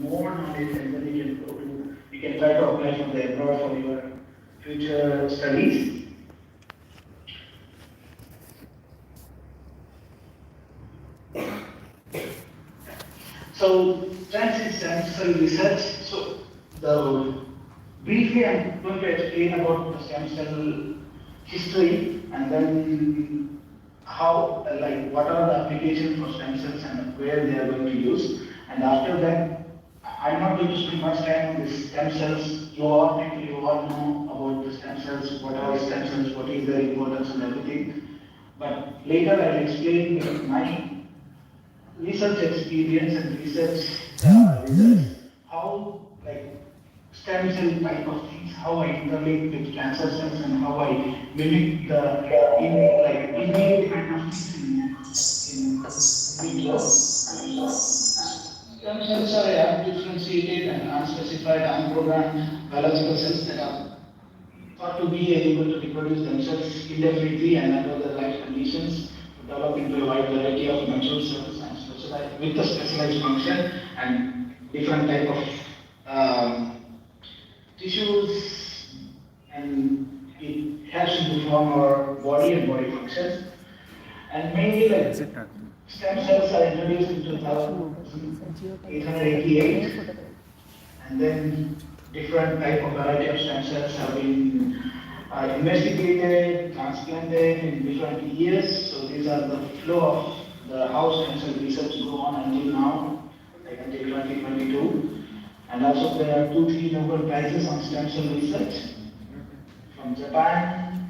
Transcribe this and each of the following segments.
more knowledge, and then you can try to apply from the abroad for your future studies. So that's in stem cell research. So the briefly I'm going to explain about the stem cell history and then how, like, what are the applications for stem cells and where they are going to use. And after that, I'm not going to spend much time on the stem cells. You all know about the stem cells, what are stem cells, what is their importance and everything. But later I'll explain with my research experience and research results, how like stem cell type of things, how I interlink with cancer cells and how I mimic the innate kind of things in vitro. Stem cells are differentiated and unspecified, unprogrammed biological cells that are thought to be able to reproduce themselves indefinitely and under the right conditions, develop into a wide variety of mature cells and specialized with a specialized function and different type of tissues, and it helps to form our body and body functions. And mainly like stem cells are introduced in 2888, and then different type of variety of stem cells have been investigated, transplanted in different years. So these are the flow of the how stem cell research go on until now, like until 2022. And also there are 2, 3 Nobel Prizes on stem cell research from Japan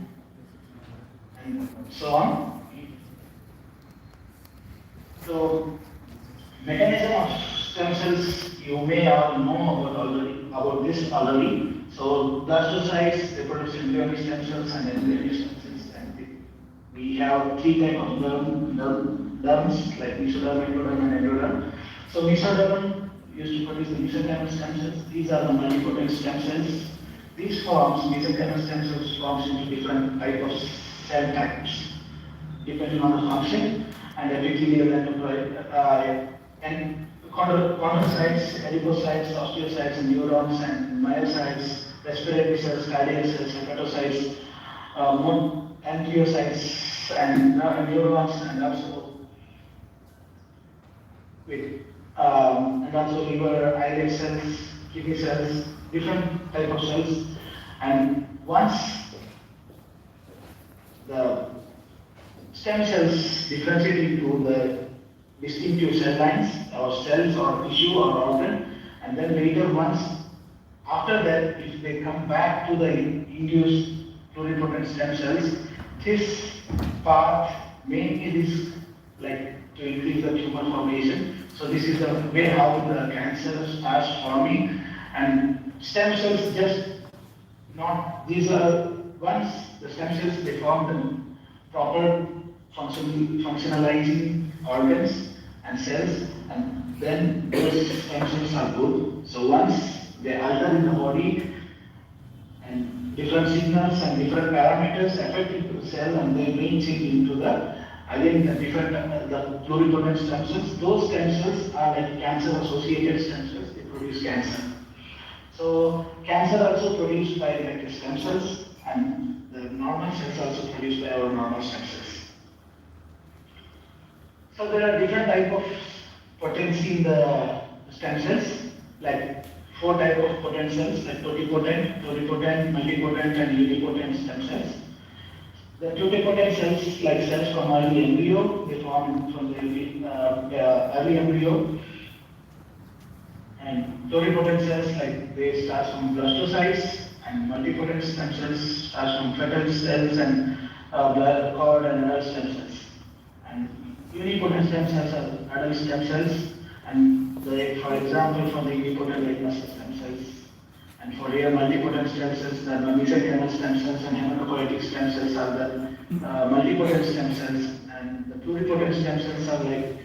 and so on. So mechanism of stem cells, you may all know about this already. So blastocytes, they produce embryonic stem cells and embryonic stem cells, and we have 3 types of derms like mesoderm, ectoderm, and endoderm. So mesoderm used to produce the mesenchymal stem cells. These are the multipotent stem cells. These forms, mesenchymal stem cells, forms into different type of cell types depending on the function and epithelial and chondrocytes, adipocytes, osteocytes, and neurons, and myocytes, respiratory cells, cardiac cells, hepatocytes, anthiocytes, and neurons, with, and also liver, islet cells, kidney cells, different type of cells. And once the stem cells differentiate into the distinctive cell lines or cells or tissue or organ, and then later once after that, if they come back to the induced pluripotent stem cells, this part mainly is like to increase the tumor formation. So this is the way how the cancer starts forming, and stem cells just not, these are, once the stem cells they form the proper functionalizing organs and cells, and then those stem cells are good. So once they alter in the body and different signals and different parameters affect into the cell, and they may change into the again the different the pluripotent stem cells. Those stem cells are like cancer associated stem cells, they produce cancer. So cancer also produced by like stem cells, and the normal cells also produced by our normal stem cells. So there are different type of potency in the stem cells, like 4 type of potent cells, like totipotent, pluripotent, multipotent, and unipotent stem cells. The totipotent cells, like cells from early embryo, they form from the early embryo. And pluripotent cells, like they start from blastocytes, and multipotent stem cells start from fetal cells and blood cord and adult stem cells. And unipotent stem cells are adult stem cells, and they, for example, from the unipotent like muscle stem cells. And for here, multipotent stem cells, the mesenchymal stem cells and hematopoietic stem cells are the multipotent stem cells, and the pluripotent stem cells are like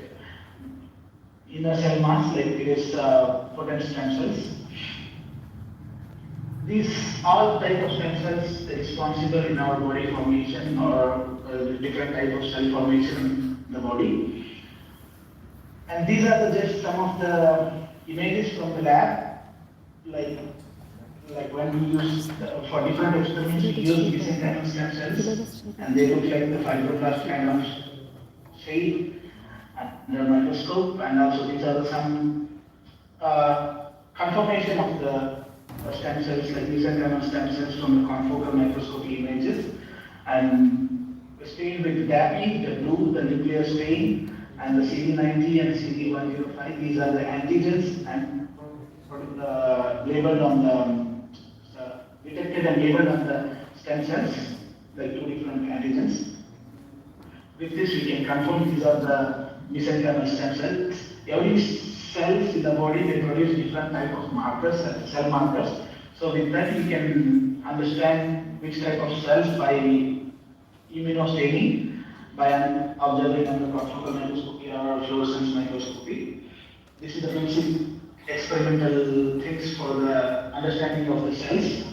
inner cell mass, like this potent stem cells. These all type of stem cells are responsible in our body formation or different type of cell formation in the body. And these are just some of the images from the lab, like like when we use for different experiments, we use mesenchymal stem cells, and they look like the fibroblast kind of shape under microscope, and also these are some conformation of the stem cells, like mesenchymal stem cells from the confocal microscopy images, and stained with dept, the blue, the nuclear stain, and the CD90 and CD105. These are the antigens and labeled on the detected and labeled on the stem cells, like two different antigens. With this, we can confirm these are the mesenchymal stem cells. Every cells in the body, they produce different type of markers, cell markers. So with that, we can understand which type of cells by immunostaining, by observing under confocal microscopy or fluorescence microscopy. This is the basic experimental things for the understanding of the cells.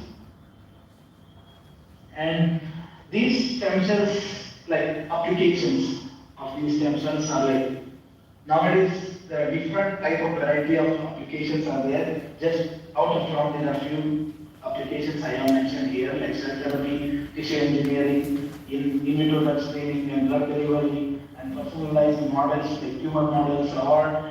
And these stem cells, like applications of these stem cells are like, nowadays there are different type of variety of applications are there. Just out of from there are few applications I have mentioned here, like cell therapy, tissue engineering, in vitro drug screening and drug delivery, and personalized models like tumor models or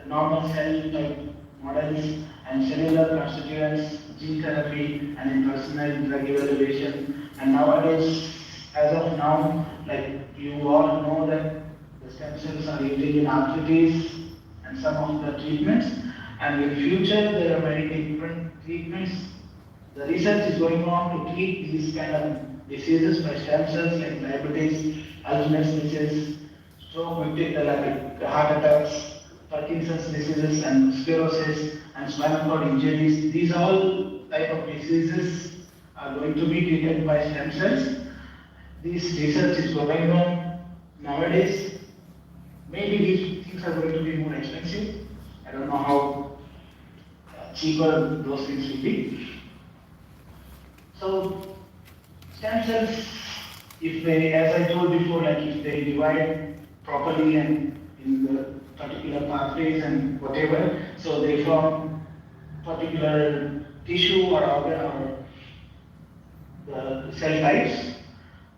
normal cell type models, and cellular constituents, gene therapy, and in personalized drug evaluation. And nowadays, as of now, like you all know that the stem cells are used in arthritis and some of the treatments, and in future there are many different treatments. The research is going on to treat these kind of diseases by stem cells like diabetes, Alzheimer's disease, stroke, like heart attacks, Parkinson's diseases, and sclerosis, and spinal cord injuries. These all type of diseases are going to be treated by stem cells. This research is going on nowadays. Maybe these things are going to be more expensive. I don't know how cheaper those things will be. So stem cells, if they, as I told before, like if they divide properly and in the particular pathways and whatever, so they form particular tissue or organ or the cell types.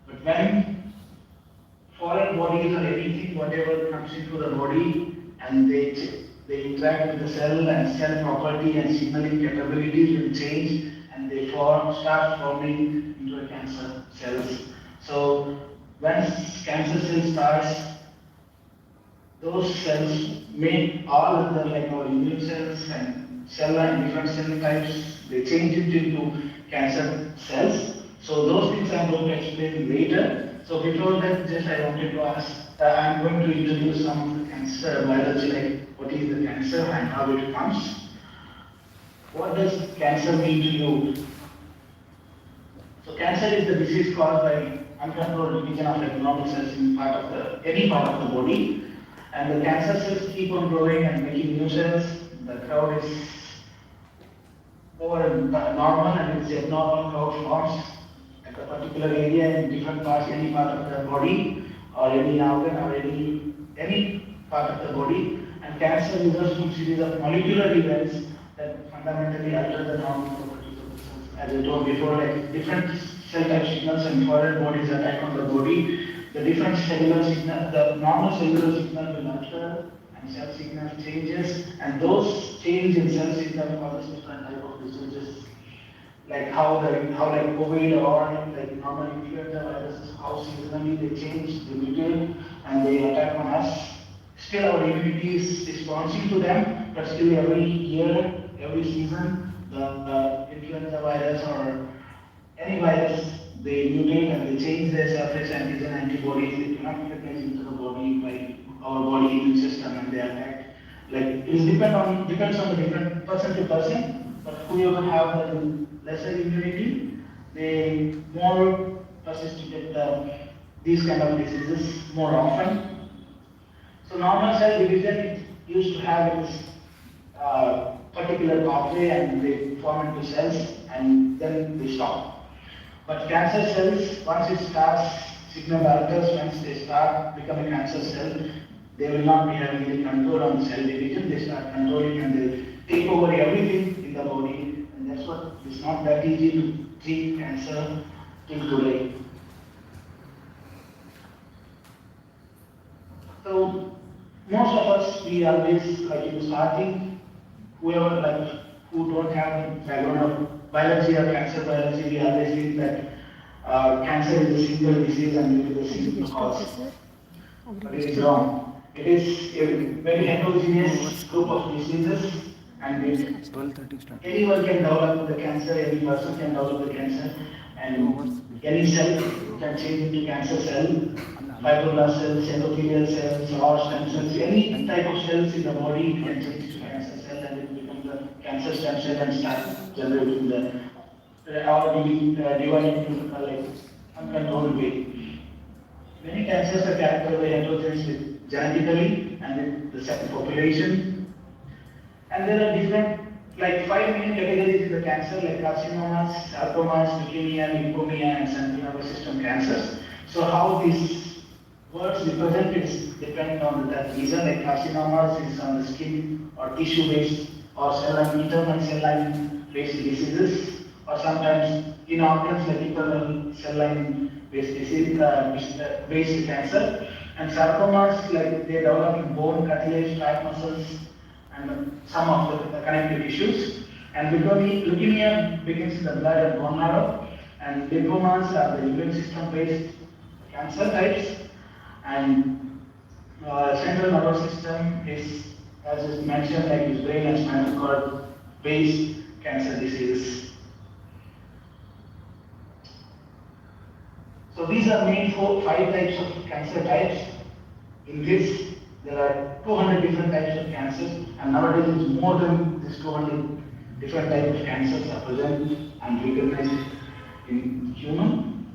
But when foreign bodies or anything, whatever comes into the body, and they interact with the cell, and cell property and signaling capabilities will change, and they start forming into a cancer cells. So when cancer cell starts, those cells make all of the like our immune cells and cell and different cell types, they change it into cancer cells. So those things I'm going to explain later. So before that, just I wanted to ask, I'm going to introduce some of the cancer biology, like what is the cancer and how it comes. What does cancer mean to you? So cancer is the disease caused by uncontrolled division of abnormal cells in any part of the body. And the cancer cells keep on growing and making new cells. The crowd is over normal, and it's abnormal crowd forms at a particular area in different parts, any part of the body, or any organ, or any part of the body. And cancer results from series of molecular events that fundamentally alter the normal properties of the cells. As I told before, like different cell type signals and foreign bodies attack on the body. The different cellular signal, the normal cellular signal will alter, and cell signal changes, and those change in cell signal causes different type of diseases, like how like COVID or like normal influenza viruses, how seasonally they change, they mutate, and they attack on us. Still, our immunity is responsive to them, but still every year, every season, the influenza virus or any virus, they mutate and they change their surface antigen antibodies. They cannot recognize into the body by our body immune system, and they attack. Like it depends on the different person to person, but whoever have the lesser immunity, they more persist to get these kind of diseases more often. So normal cell division used to have this particular pathway, and they form into cells, and then they stop. But cancer cells, once it starts, signal alters, once they start becoming cancer cell, they will not be having any control on cell division. They start controlling and they take over everything in the body. And that's what it's not that easy to treat cancer till today. So most of us, we always, like in starting, whoever like who don't have background of biology or cancer biology, we always think that cancer is a single disease and it is a single cause. But it is wrong. It is a very heterogeneous group of diseases, and anyone can develop the cancer, any person can develop the cancer, and any cell can change into cancer cell, fibroblast cells, endothelial cells, or stem cells, any type of cells in the body can change to cancer cell and it becomes the cancer stem cell and start generating the or dividing into like uncontrolled way. Many cancers are characterized by heterogeneous with genetically and with the certain population. And there are different, like 5 main categories in the cancer, like carcinomas, sarcomas, leukemia, lymphomia, and central nervous system cancers. So how these words represent is dependent on that reason, like carcinomas is on the skin or tissue-based or cell line, internal cell line-based diseases, or sometimes in organs like internal cell line-based disease, based cancer. And sarcomas, like they develop in bone, cartilage, fat muscles, and some of the connective tissues. And leukemia begins in the blood and bone marrow. And lymphomas are the immune system-based cancer types. And central nervous system is, as is mentioned, like is brain and spinal cord based cancer diseases. So these are main 5 types of cancer types. In this, there are 200 different types of cancers, and nowadays it's more than this 200 different types of cancers are present and recognized in human.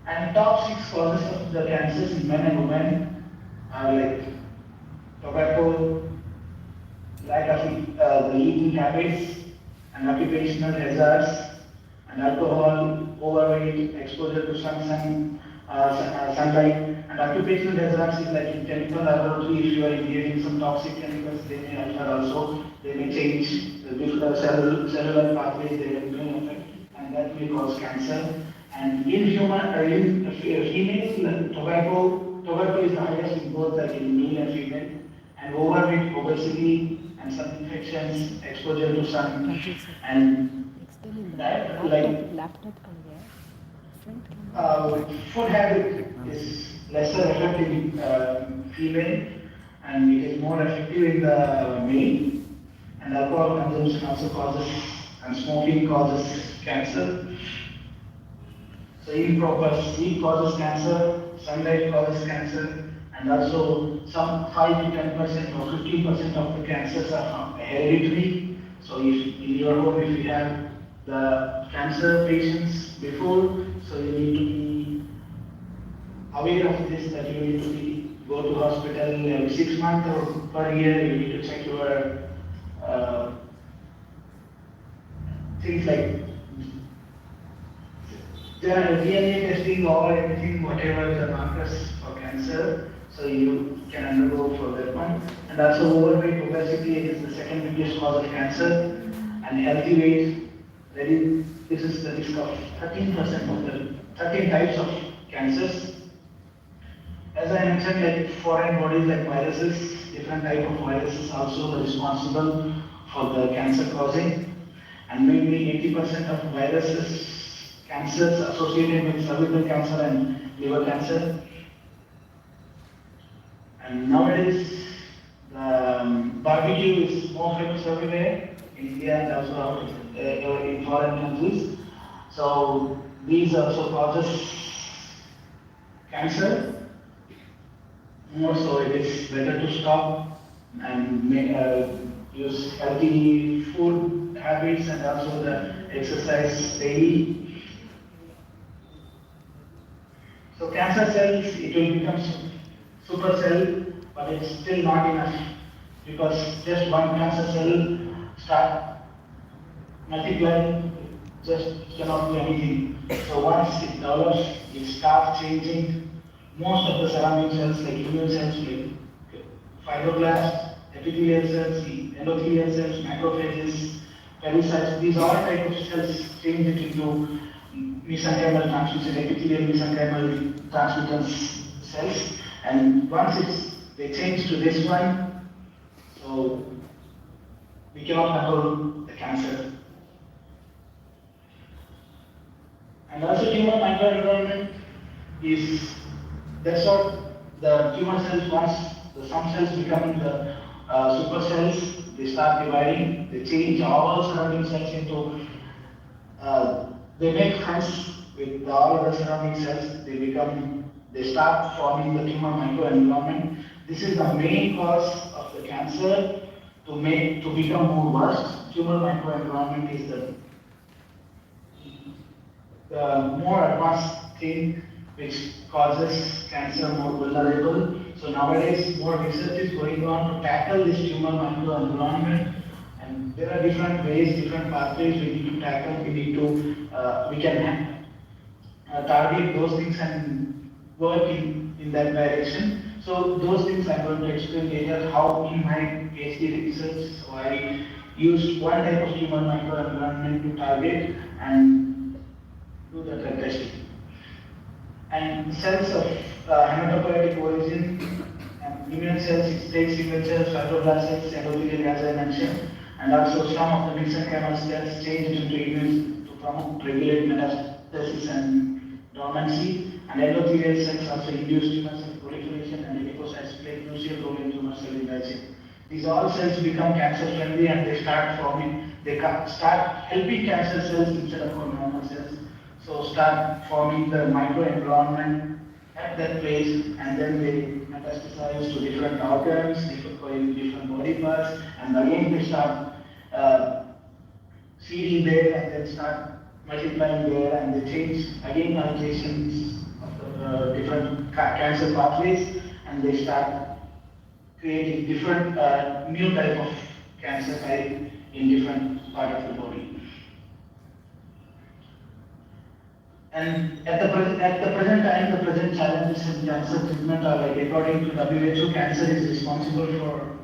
And top 6 causes of the cancers in men and women are like tobacco, lack of the eating habits, and occupational hazards, and alcohol, overweight, exposure to sunlight, and occupational hazards is like in chemical laboratory. If you are inhaling some toxic chemicals, they may alter also. They may change the cellular pathways. They may affect, and that may cause cancer. And in female, tobacco is the highest in both like in male and female. And overweight, obesity, and some infections, exposure to sun, and that like food habit is lesser effective in female, and it is more effective in the male. And alcohol consumption also causes, and smoking causes cancer. So improper sleep causes cancer, sunlight causes cancer, and also some 5 to 10% or 15% of the cancers are hereditary. So if in your home, if you have the cancer patients before, so you need to be aware of this, that you need to go to hospital every 6 months or per year. You need to check your things like DNA testing or anything, whatever the markers for cancer, so you can undergo for that one. And also overweight, obesity is the second biggest cause of cancer, and healthy weight, this is the risk of 13% of the 13 types of cancers. As I mentioned, like foreign bodies like viruses, different type of viruses also responsible for the cancer causing, and mainly 80% of viruses cancers associated with cervical cancer and liver cancer. And nowadays, the barbecue is more famous everywhere in India and also out in foreign countries. So these also causes cancer. More so, it is better to stop and use healthy food habits and also the exercise daily. So cancer cells, it will become super cell, but it's still not enough, because just one cancer cell start multiplying, just cannot do anything. So once it develops, it starts changing most of the surrounding cells, like immune cells, like fibroblasts, epithelial cells, endothelial cells, macrophages, pericytes. These all type of cells change it into mesenchymal translucent epithelial mesenchymal translucent cells, and once they change to this one, so we cannot control the cancer. And also tumor microenvironment is, that's what the tumor cells, once some cells become the super cells, they start dividing, they change all surrounding cells into, they make friends with all the surrounding cells, they start forming the tumor microenvironment. This is the main cause of the cancer to become more worse. Tumor microenvironment is the more advanced thing which causes cancer more vulnerable. So nowadays more research is going on to tackle this tumor microenvironment, and there are different ways, different pathways we need to tackle. We can target those things and work in that direction. So those things I'm going to explain later how in my PhD research. So I used one type of tumor microenvironment to target and do the drug testing. And cells of hematopoietic origin, immune cells, it takes immune cells, fibroblast cells, endothelial as I mentioned, and also some of the mesenchymal cells change into immune to promote, regulate metastasis and dormancy, and endothelial cells also induce tumor cell proliferation, and adipocytes play a crucial role in tumor cell imaging. These all cells become cancer friendly and they start start helping cancer cells instead of normal cells. So start forming the microenvironment at that place, and then they metastasize to different organs, different body parts, and again they start seeding there and then start multiplying there, and they change again mutations of the different cancer pathways, and they start creating different new type of cancer type in different part of the body. And at the present time, the present challenges in cancer treatment are like, according to WHO, cancer is responsible for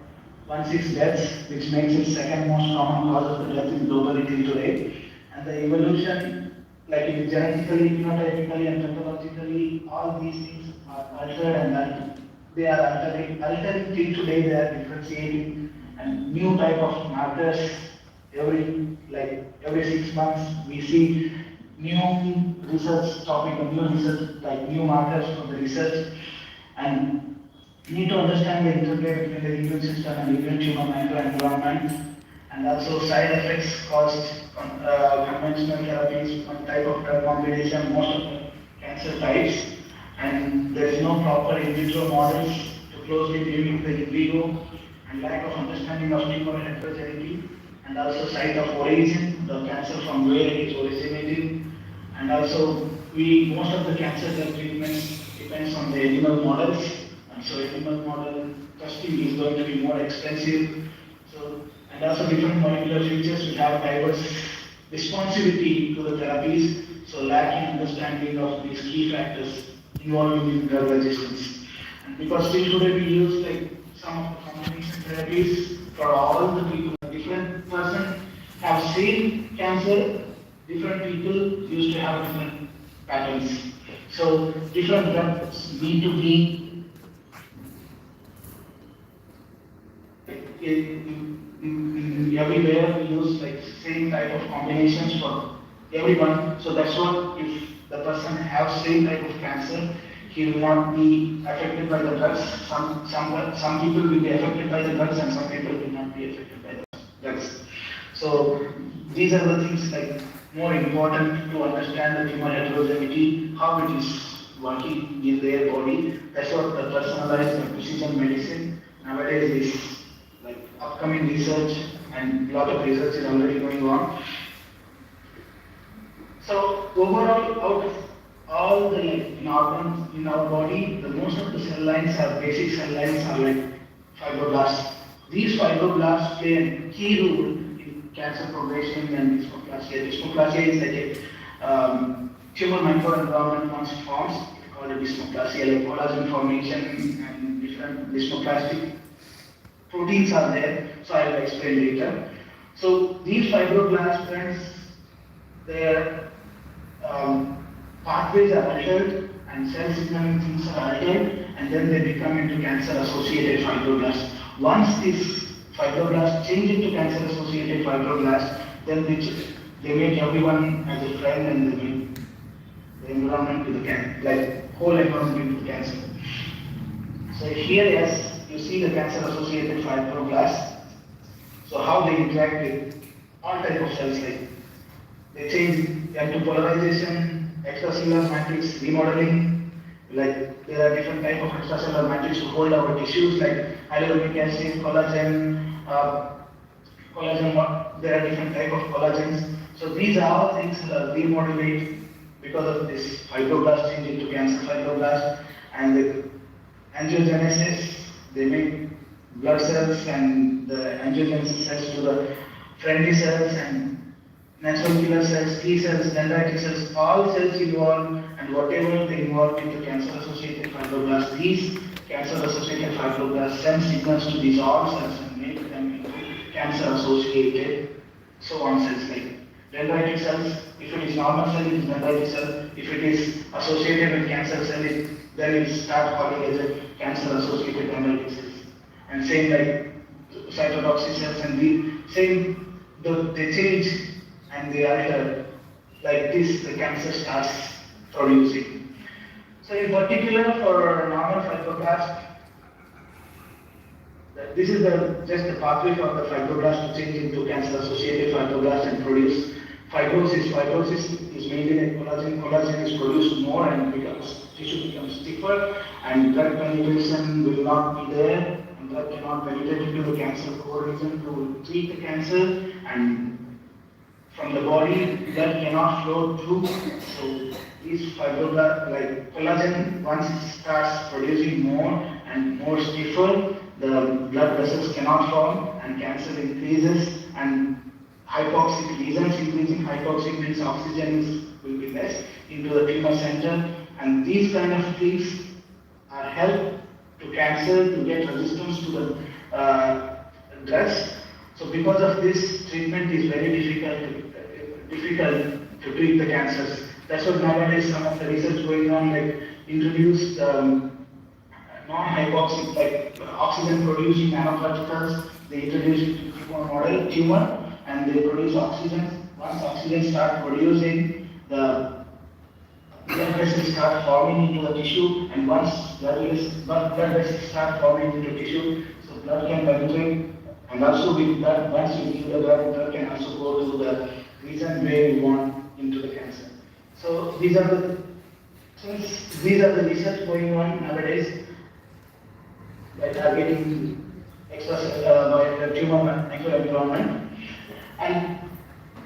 1/6 deaths, which makes it second most common cause of the death in globally till today. And the evolution, like genetically, phenotypically, and pathologically, all these things are altered, and they are altering till today. They are differentiating and new type of markers. Every 6 months, we see new research topic, new research, like new markers for the research, and you need to understand the interplay between the immune system and immune tumor microenvironment, and also side effects caused conventional therapies, one type of drug combination, most of the cancer types, and there is no proper in vitro models to closely mimic the in vivo, and lack of understanding of tumor heterogeneity, and also site of origin, the cancer from where it is originating. And also, most of the cancer cell treatments depends on the animal models, and so animal model testing is going to be more expensive. So, and also different molecular features will have diverse responsivity to the therapies. So, lacking understanding of these key factors involving in drug resistance. And because still today we use like some of the combination therapies for all the people, different person have same cancer. Different people used to have different patterns. So different drugs need to be everywhere. We use like same type of combinations for everyone. So that's what, if the person has same type of cancer, he will not be affected by the drugs. Some people will be affected by the drugs, and some people will not be affected by the drugs. So these are the things like more important to understand the tumor heterogeneity, how it is working in their body. That's what the personalized and precision medicine nowadays is like upcoming research, and a lot of research is already going on. So overall, out of all the organs in our body, the most of the cell lines are basic cell lines are like fibroblasts. These fibroblasts play a key role in cancer progression and dysplasia. Dysplasia is like a tumor microenvironment once it forms. We call it dysplasia, like collagen formation and different dysplastic proteins are there, so I will explain later. So these fibroblasts, friends, their pathways are altered and cell signaling things are altered, and then they become into cancer-associated fibroblasts. Once these fibroblasts change into cancer-associated fibroblasts, then they make everyone as a friend, and they make the environment to the cancer, like whole environment to the cancer. So here, as you see the cancer-associated fibroblasts, so how they interact with all type of cells, like they change into polarization, extracellular matrix remodeling, like there are different type of extracellular matrix to hold our tissues, like hyaluronic acid, collagen, there are different type of collagens. So these are all things remodulate because of this fibroblast change into cancer fibroblast, and the angiogenesis, they make blood cells, and the angiogenesis cells to the friendly cells and natural killer cells, T cells, dendritic cells, all cells involved, and whatever they involve into cancer-associated fibroblasts, these cancer-associated fibroblasts send signals to these all cells and make them into cancer-associated so on cells, like dendritic cells. If it is normal cell, it is dendritic cell. If it is associated with cancer cell, then it start calling as a cancer-associated dendritic cells. And same like cytotoxic cells, and they change and they alter. Like this, the cancer starts producing. So in particular for normal fibroblast, this is just the pathway for the fibroblast to change into cancer-associated fibroblast and produce fibrosis. Fibrosis is mainly like collagen. Collagen is produced more and tissue becomes stiffer, and blood penetration will not be there, and blood cannot penetrate into the cancer core region to treat the cancer, and from the body, blood cannot flow through. So these fibroblasts, like collagen, once it starts producing more and more stiffer, the blood vessels cannot form, and cancer increases, and hypoxic lesions increasing. Hypoxic means oxygen will be less into the tumor center, and these kind of things are help to cancer to get resistance to the drugs. So because of this, treatment is very difficult to treat the cancers. That's what nowadays some of the research going on, like introduce non-hypoxic, like oxygen producing nanoparticles. They introduce tumor, and they produce oxygen. Once oxygen starts producing, the blood vessels start forming into the tissue, and once blood vessels start forming into tissue, so blood can penetrate, and also with blood, once you give the blood can also go to the region where you want into the cancer. So these are the research going on nowadays by targeting extracellular by tumor microenvironment. And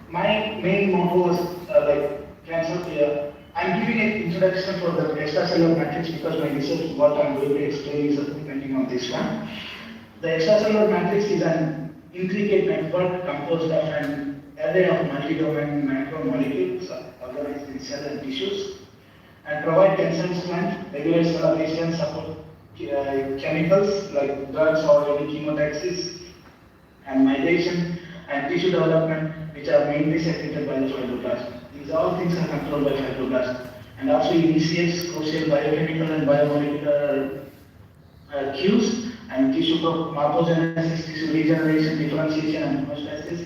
my main motto was like cancer. I'm giving an introduction for the extracellular matrix because my research, what I'm going to explain is depending on this one. The extracellular matrix is an intricate network composed of an array of multi-domain macromolecules organized in cell and tissues, and provide tensile strength, regulate cell support chemicals like drugs or any chemotaxis, and migration and tissue development, which are mainly secreted by the fibroblast. These all things are controlled by fibroblast, and also initiates crucial biochemical and biomolecular cues and tissue morphogenesis, tissue regeneration, differentiation, and homeostasis.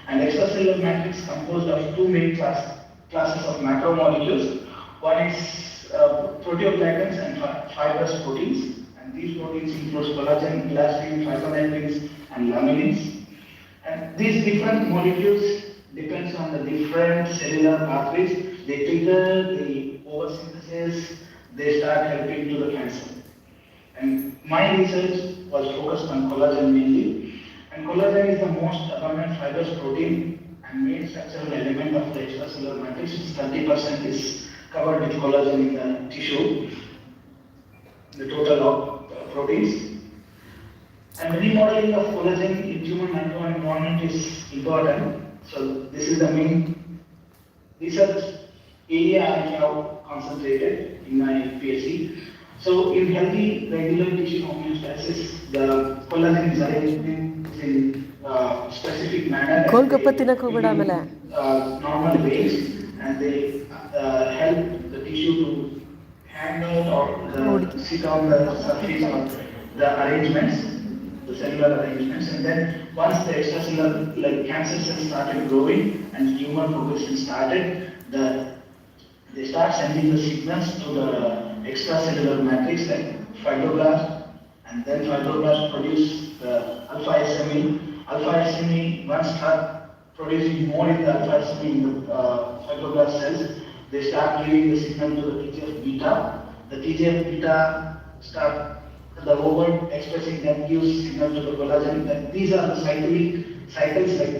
And extracellular matrix composed of two main classes of macromolecules. One is proteoglycans and fibrous proteins, and these proteins include collagen, elastin, fibronectins, and lamellins. And these different molecules depends on the different cellular pathways. They trigger the oversynthesis, they start helping to the cancer. And my research was focused on collagen mainly. And collagen is the most abundant fibrous protein and main structural element of the extracellular matrix. 30% is covered with collagen in the tissue, the total of proteins. And remodeling of collagen in tumor microenvironment is important. So this is the main research area I have concentrated in my PhD. So in healthy regular tissue homeostasis, the collagen is arranged in specific manner. Golgappa ತಿನ್ನಕ್ಕೆ ಹೋಗ್ಬೇಡ ಆಮೇಲೆ. Normal ways, and they help the tissue to hang out or sit on the surface of the arrangements, the cellular arrangements, and then once the extracellular like cancer cells started growing and tumor progression started, they start sending the signals to the extracellular matrix like fibroblast, and then fibroblast produce the alpha SME. Alpha SME once start producing more in the alpha SME in the fibroblast cells, they start giving the signal to the TGF beta. The TGF beta start the overt expressing that gives signal to the collagen. These are the cycles like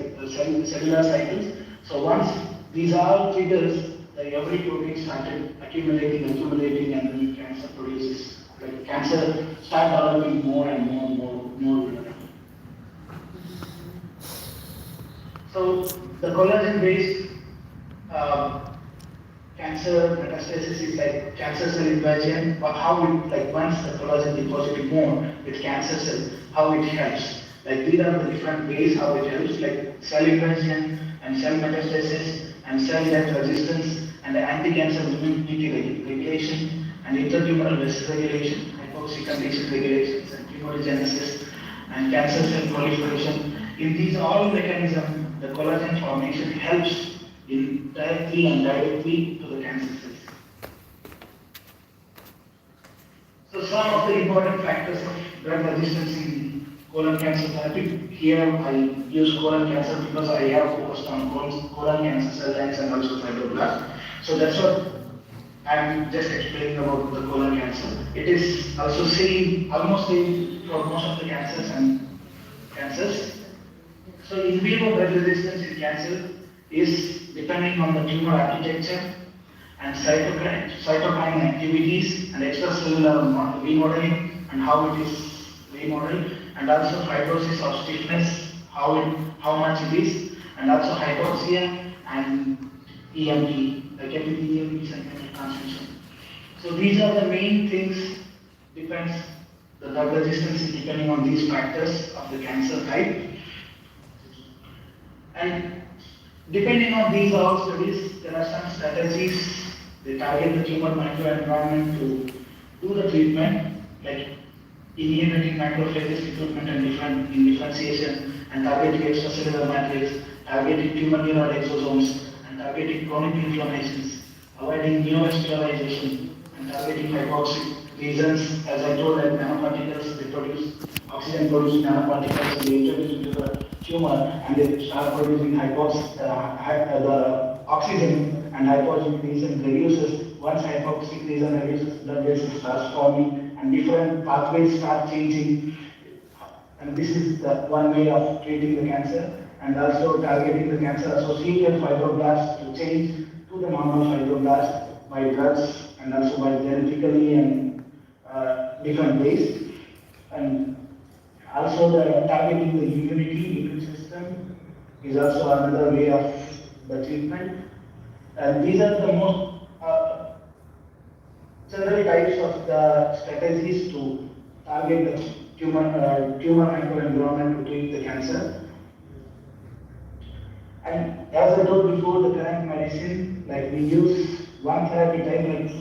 cellular cycles. So once these are triggers, every protein started accumulating, and then cancer produces. Like cancer start developing more and more. So the collagen-based cancer metastasis is like cancer cell invasion. But how it, like once the collagen deposited more with cancer cell, how it helps. Like these are the different ways how it helps, like cell invasion and cell metastasis and cell death resistance and the anti-cancer immunity regulation and intertumoral vessel regulation, hypoxic condition regulations and tumorigenesis and cancer cell proliferation. In these all mechanisms, the collagen formation helps indirectly and directly to the cancer cells. So some of the important factors of drug resistance in colon cancer therapy. Here I use colon cancer because I have focused on colon cancer cell lines and also fibroblast. So that's what I'm just explaining about the colon cancer. It is also almost same for most of the cancers. So in vivo drug resistance in cancer is depending on the tumor architecture and cytokine activities and extracellular remodeling and how it is remodeled, and also fibrosis or stiffness, how much it is, and also hypoxia and EMT, like epithelial segmental transmission. So these are the main things. Depends the drug resistance is depending on these factors of the cancer type. And depending on these all studies, there are some strategies. They target the tumor microenvironment to do the treatment, like inhibiting macrophages recruitment and differentiation, and targeting extracellular matrix, targeting tumor-derived exosomes, and targeting chronic inflammations, avoiding neovascularization, and targeting hypoxic lesions. As I told, that nanoparticles, they produce oxygen-producing nanoparticles, and they introduce into the tumor, and they start producing the oxygen, and hypoxic lesion reduces. Once hypoxic lesion reduces, blood vessels starts forming, and different pathways start changing. And this is the one way of treating the cancer, and also targeting the cancer-associated fibroblasts to change to the normal fibroblasts by drugs and also by genetically and different ways. And also the targeting the immune system is also another way of the treatment. And these are the most general types of the strategies to target the tumor microenvironment to treat the cancer. And as I told before, the current medicine, like we use one therapy type, like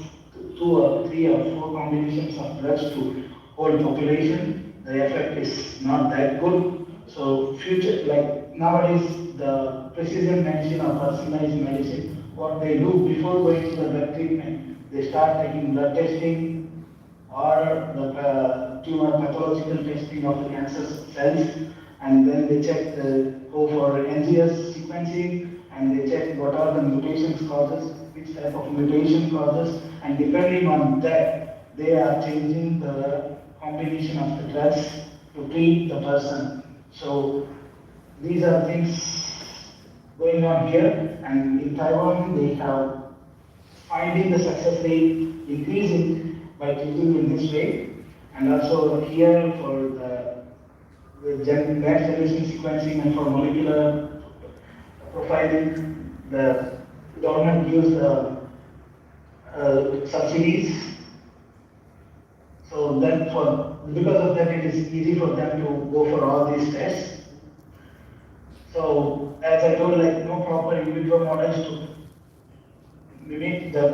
2 or 3 or 4 combinations of drugs to whole population. The effect is not that good. So future, like nowadays, the precision medicine or personalized medicine, what they do before going to the drug treatment, they start taking blood testing or the tumor pathological testing of the cancer cells, and then they go for NGS sequencing, and they check what are the mutations causes, which type of mutation causes, and depending on that, they are changing the combination of the drugs to treat the person. So these are things going on here, and in Taiwan they have finding the success rate increasing by treating in this way, and also here for the next generation sequencing and for molecular profiling, the government gives the subsidies. So then for because of that, it is easy for them to go for all these tests. So as I told, like no proper in vitro models to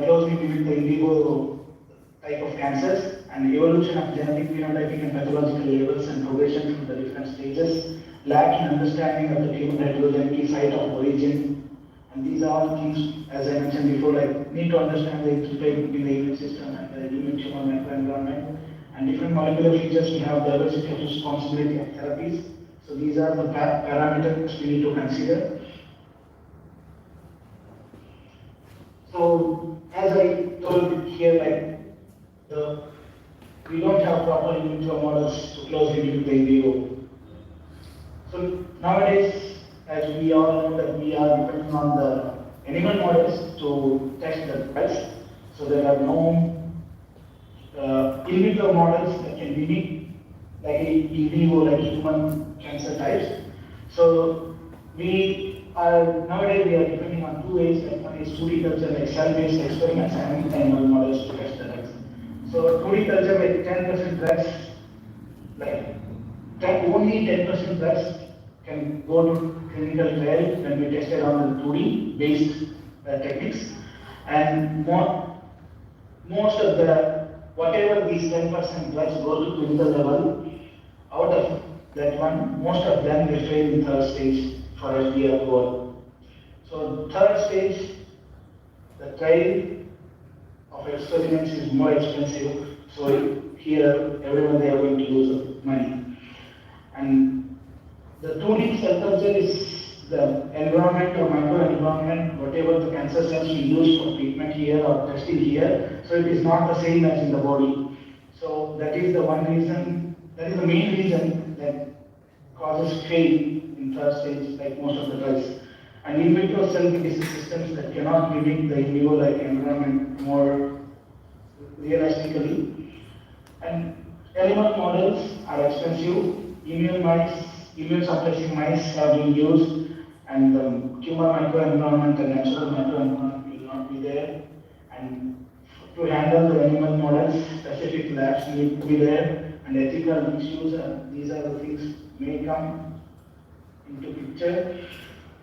closely mimic the in vivo type of cancers, and evolution of genetic, phenotypic, and pathological levels and progression from the different stages, lack in understanding of the tumor heterogeneity, site of origin, and these are all things, as I mentioned before, like need to understand the interplay between the immune system and the human tumor microenvironment, and different molecular features we have diversity of responsibility of therapies. So these are the parameters we need to consider. So as I told here, like we don't have proper in vitro models to closely mimic the in vivo. So nowadays, as we all know that we are depending on the animal models to test the drugs. So there are no in vitro models that can mimic like in vivo, like human cancer types. So nowadays we are depending on two ways, like one is 2D culture, like cell-based experiments, and animal models to test the drugs. So 2D culture, like 10% drugs, like only 10% drugs can go to clinical trial when we tested on the 2D based techniques, and most of the whatever these 10% drugs go to clinical level, out of that one, most of them will fail in third stage for FDA approval. So third stage, the trial of experiments is more expensive. So here, everyone they are going to lose money. And the 2D cell culture is the environment or microenvironment, whatever the cancer cells we use for treatment here or testing here. So it is not the same as in the body. So that is the one reason, that is the main reason that causes fail in third stage, like most of the drugs. And in vitro cell-based systems that cannot mimic the in vivo-like environment more realistically. And animal models are expensive. Immune suppressing mice have been used, and the tumor microenvironment and natural microenvironment will not be there. And to handle the animal models, specific labs need to be there, and ethical issues, these are the things may come into picture.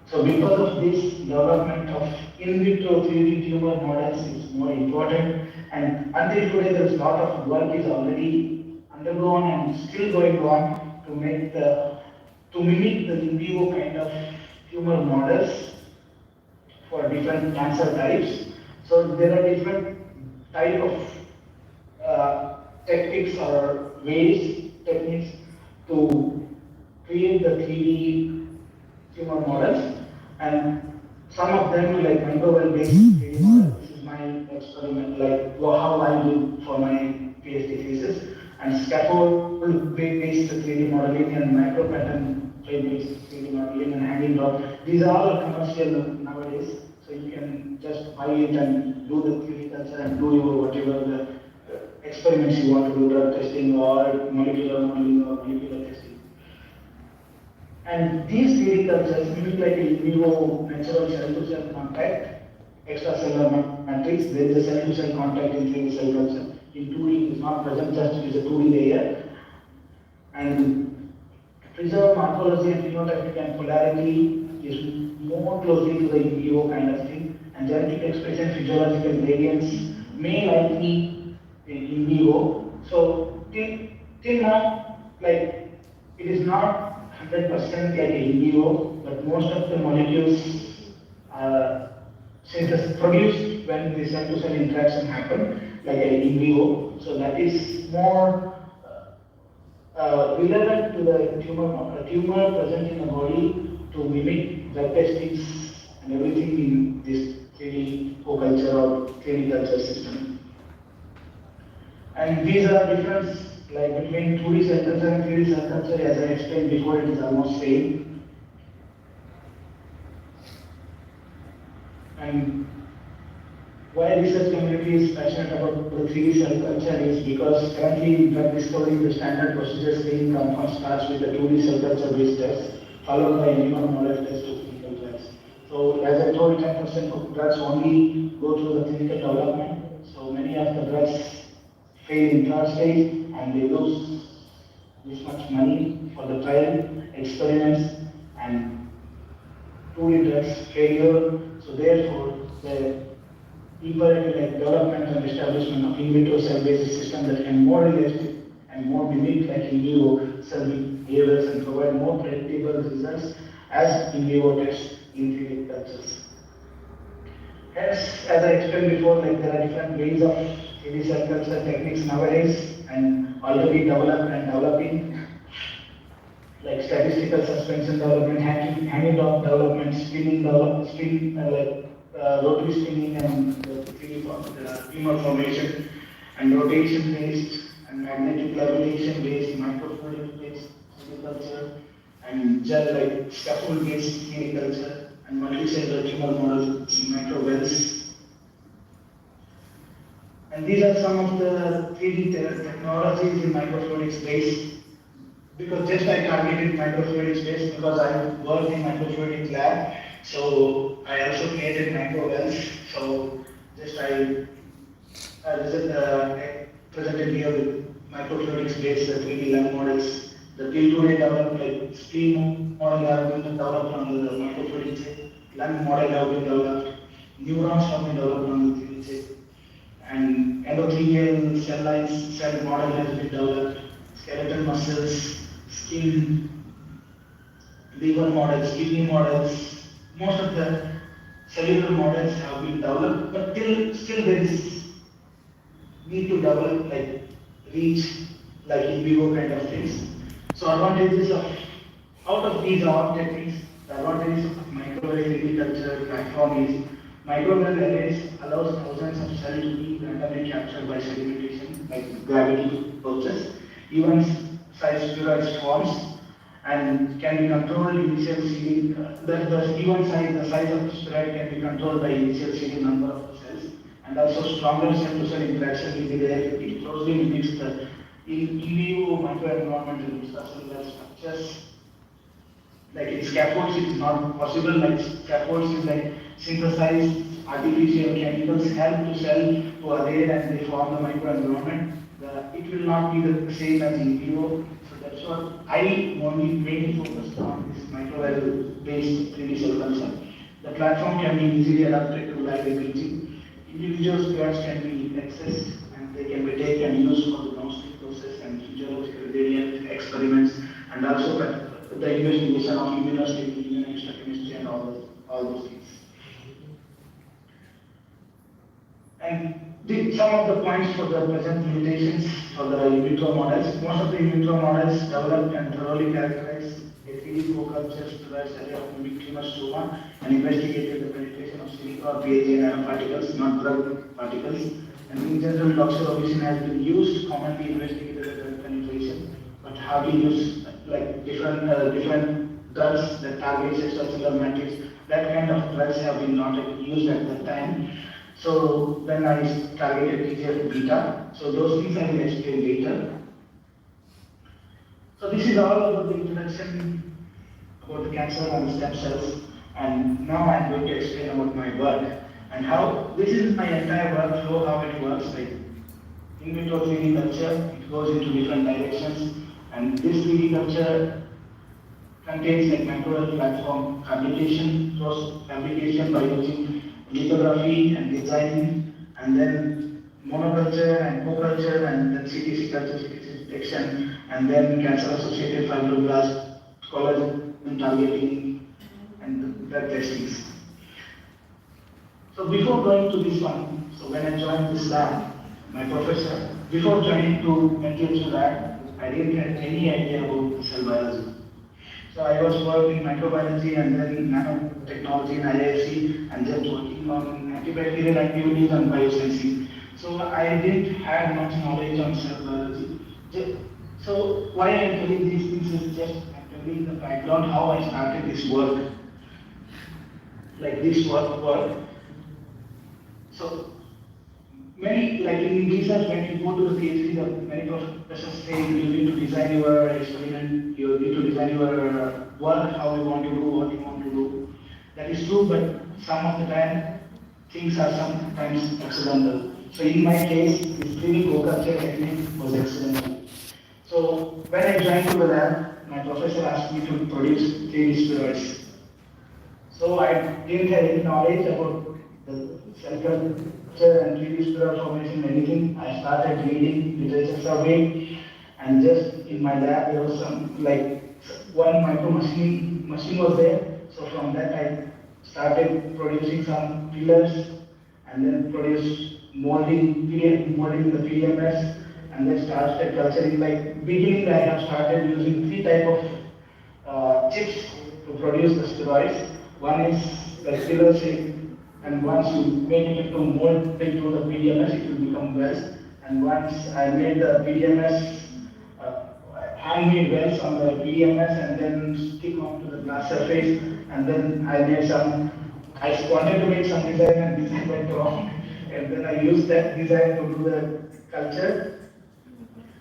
So because of this, development of in vitro 3D tumor models is more important, and until today there is a lot of work is already undergone and still going on to mimic the in vivo kind of tumor models for different cancer types. So there are different type of techniques to create the 3D tumor models, and some of them like microbial-based 3D models. This is my experiment, like how I do for my PhD thesis, and scaffold-based 3D modeling and micro-pattern-based 3D modeling and hanging drop. These are all commercial nowadays, so you can just buy it and do the 3D culture and do your whatever the experiments you want to do, drug testing or molecular modeling or molecular testing. And these 3D cultures mimic like a in vivo natural cell-to-cell contact, extracellular matrix. There is a cell-to-cell contact in 3D cell culture. In 2D, it is not present, just it is a 2D layer. And preserve morphology and phenotypic and polarity is more closely to the in vivo kind of thing. And genetic expression, physiological gradients may likely in vivo. So till now, like it is not 100% like in vivo, but most of the molecules are produced when the cell-to-cell interaction happen, like in vivo. So that is more relevant to the tumor present in the body to mimic drug testings and everything in this 3D co-culture or 3D culture system. And these are difference like between 2D cell culture and 3D cell culture. As I explained before, it is almost same. And why research community is passionate about the 3D cell culture is because currently in drug discovery, the standard procedure screening compound starts with the 2D cell culture based test, followed by animal model test to clinical drugs. So as I told, 10% of drugs only go through the clinical development. So many of the drugs fail in third stage and they lose this much money for the trial, experiments, and truly drugs failure. So therefore, the people like development and establishment of in vitro cell-based system that can more realistic and more mimic like in vivo cell behaviors and provide more predictable results as in vivo tests in 3D cultures. Hence, as I explained before, like there are different ways of 3D cell culture techniques nowadays and already developed and developing, like statistical suspension development, hanging dog development, rotary spinning and tumor formation, and rotation based and magnetic levitation based, microfluidic based culture, and gel like scaffold based culture, and multicellular tumor models in microwells. And these are some of the 3D technologies in microfluidic space. Because just I targeted microfluidic space because I worked in microfluidic lab, so I also created microwells. So just I presented here with microfluidic space, the 3D lab models. The till today developed like steam model have been developed on the microfluidic chip, lung model have been developed, neurons have been developed on the 3D chip, and endothelial cell lines cell model has been developed, skeletal muscles, skin, liver models, kidney models, most of the cellular models have been developed, but still there is need to develop like reach like in vivo kind of things. So advantages of out of these all techniques, the advantages of microwave agriculture platform is microwave arrays allows thousands of cells to be randomly captured by sedimentation, like gravity process, even size spheroid forms, and can be controlled initial seeding. The size of the spheroid can be controlled by initial seeding number of the cells, and also stronger cell-to-cell interaction will be there. It closely mimics the in vivo microenvironment and extracellular structures. Like in scaffolds, it's not possible. Like scaffolds is like synthesized artificial chemicals help to cell to adhere and they form the microenvironment. It will not be the same as in vivo. So that's what I mainly focused on this microwave-based 3D cell culture. The platform can be easily adapted to live imaging. Individual spheres can be accessed and they can be taken and used for the downstream process and physiological gradient experiments, and also the investigation of immunohistochemistry, immunohistochemistry, and all those things. And some of the points for the present limitations for the in vitro models. Most of the in vitro models developed and thoroughly characterized a 3D co-culture sterilized array of mimic tumor stroma and investigated the penetration of silica or PAG nanoparticles, not drug particles. And in general, doxorubicin has been used, commonly investigated the drug penetration, but how to use like different drugs that target extracellular matrix, that kind of drugs have been not used at that time. So then I targeted TGF-beta. So those things I will explain later. So this is all about the introduction about the cancer and stem cells. And now I'm going to explain about my work and how this is my entire workflow, how it works. Like in vitro 3D culture, it goes into different directions. And this 3D culture contains like microwave platform fabrication, fabrication by using lithography and design, and then monoculture and co-culture, and then CTC culture, CTC detection, and then cancer-associated fibroblast, collagen targeting, and drug testings. So before going to this one, so when I joined this lab, my professor, before joining to NTH lab, I didn't have any idea about cell biology. So I was working in microbiology and then nanotechnology in IISc and just working on antibacterial activities and biosensing. So I didn't have much knowledge on cell biology. So why I'm telling these things is just I'm telling the background how I started this work. Like this work. So many, like in research, when you go to the PhD, the many professors say you need to design your experiment, you need to design your work, how you want to do, what you want to do. That is true, but some of the time, things are sometimes accidental. So in my case, this 3D co-culture technique was accidental. So when I joined to the lab, my professor asked me to produce 3D spheroids. So I didn't have any knowledge about the cell culture and 3D spheroid formation, anything. I started reading literature survey, and just in my lab there was some like one micro machine was there. So from that I started producing some pillars and then produce molding the PMS and then started culturing. Like beginning I have started using three type of chips to produce the steroids. One is like pillar shape, and once you make it into mold into the PDMS, it will become wells. And once I made the PDMS, handmade wells on the PDMS and then stick onto the glass surface, and then I made some. I wanted to make some design and design went wrong, and then I used that design to do the culture.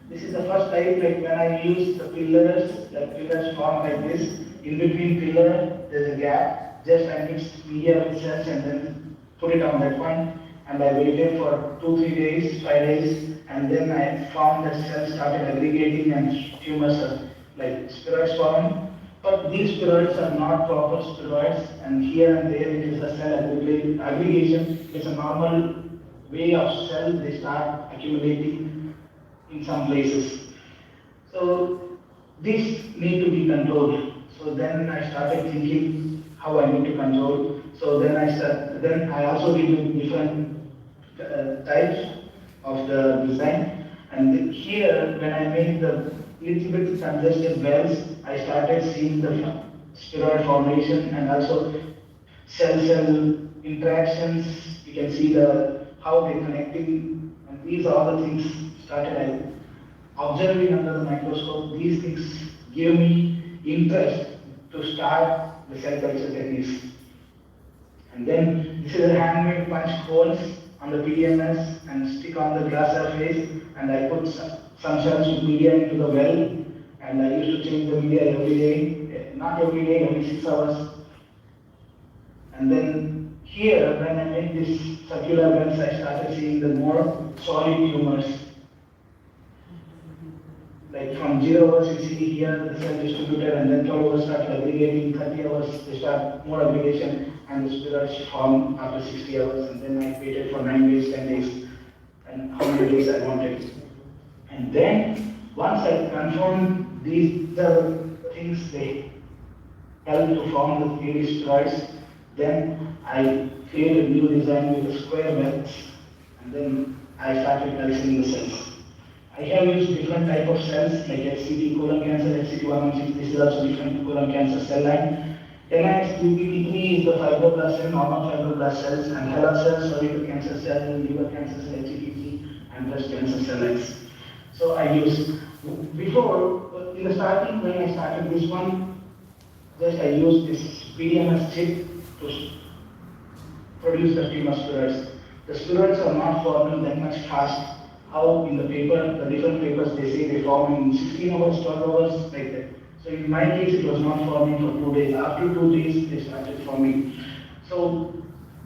This is the first time like when I use the pillars form like this. In between pillar, there's a gap. Just I mixed media with cells and then put it on that one. And I waited for 2, 3 days, 5 days, and then I found that cells started aggregating and tumors are like spheroids forming. But these spheroids are not proper spheroids, and here and there it is a cell aggregation. It's a normal way of cell, they start accumulating in some places. So these need to be controlled. So then I started thinking how I need to control. So then I also did different types of the design. And here, when I made the little bit congested wells, I started seeing the spheroid formation and also cell-cell interactions. You can see the how they're connecting, and these are all the things started observing under the microscope. These things give me interest to start the cell culture techniques. And then this is a handmade punch holes on the PDMS and stick on the glass surface, and I put some cells with media into the well, and I used to change the media every day, not every day, every 6 hours. And then here, when I made this circular wells, I started seeing the more solid tumors. Like from 0 hours, you see here the cell distributed, and then 12 hours started aggregating, 30 hours they start more aggregation, and the spheroids form after 60 hours, and then I waited for 9 days, 10 days, and how many days I wanted. And then once I confirmed these are things they help to form the 3D spheroids, then I created a new design with the square wells, and then I started culturing the cells. I have used different type of cells like HCT colon cancer, HCT116, this is also different colon cancer cell line. NIS-DPT3 is the fibroblast cell, normal fibroblast cells, and HeLa cells, cervical cancer cell, liver cancer cell, HCT3, and breast cancer cell lines. So I use, before, in the starting when I started this one, just I used this PDMS chip to produce the tumor spheroids. The spheroids are not forming that much fast. How in the paper, the different papers they say they form in 16 hours, 12 hours, like that. So in my case, it was not forming for 2 days. After 2 days, they started forming. So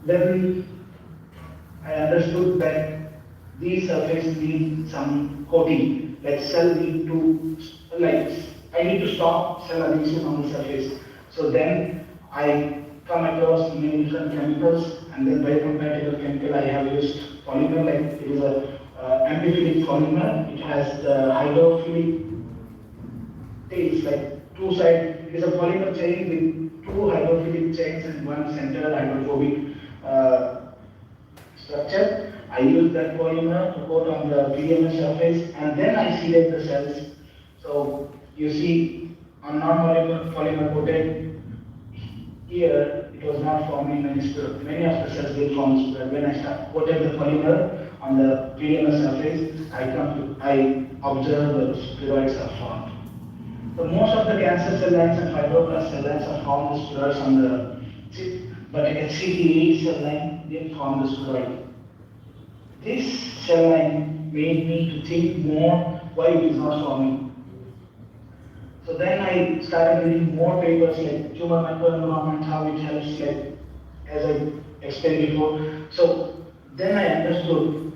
then I understood that these surfaces need some coating. Like cell need to, like I need to stop cell adhesion on the surface. So then I come across many different chemicals, and then biocompatible chemical I have used polymer, like it is a amphiphilic polymer. It has the hydrophilic tails, like two sides. It is a polymer chain with two hydrophilic chains and one central hydrophobic structure. I use that polymer to coat on the PDMS surface, and then I seeded the cells. So you see, on non-polymer coated, here it was not forming any spheroid. Many of the cells will form spheroid. When I coated the polymer on the PDMS surface, I observe the spheroids are formed. So most of the cancer cell lines and fibroblast cell lines are formed the spheroids on the chip, but HCT8 cell line didn't form the spheroid. This cell line made me to think more why it is not forming. So then I started reading more papers like tumor microenvironment, how it helps, like as I explained before. So then I understood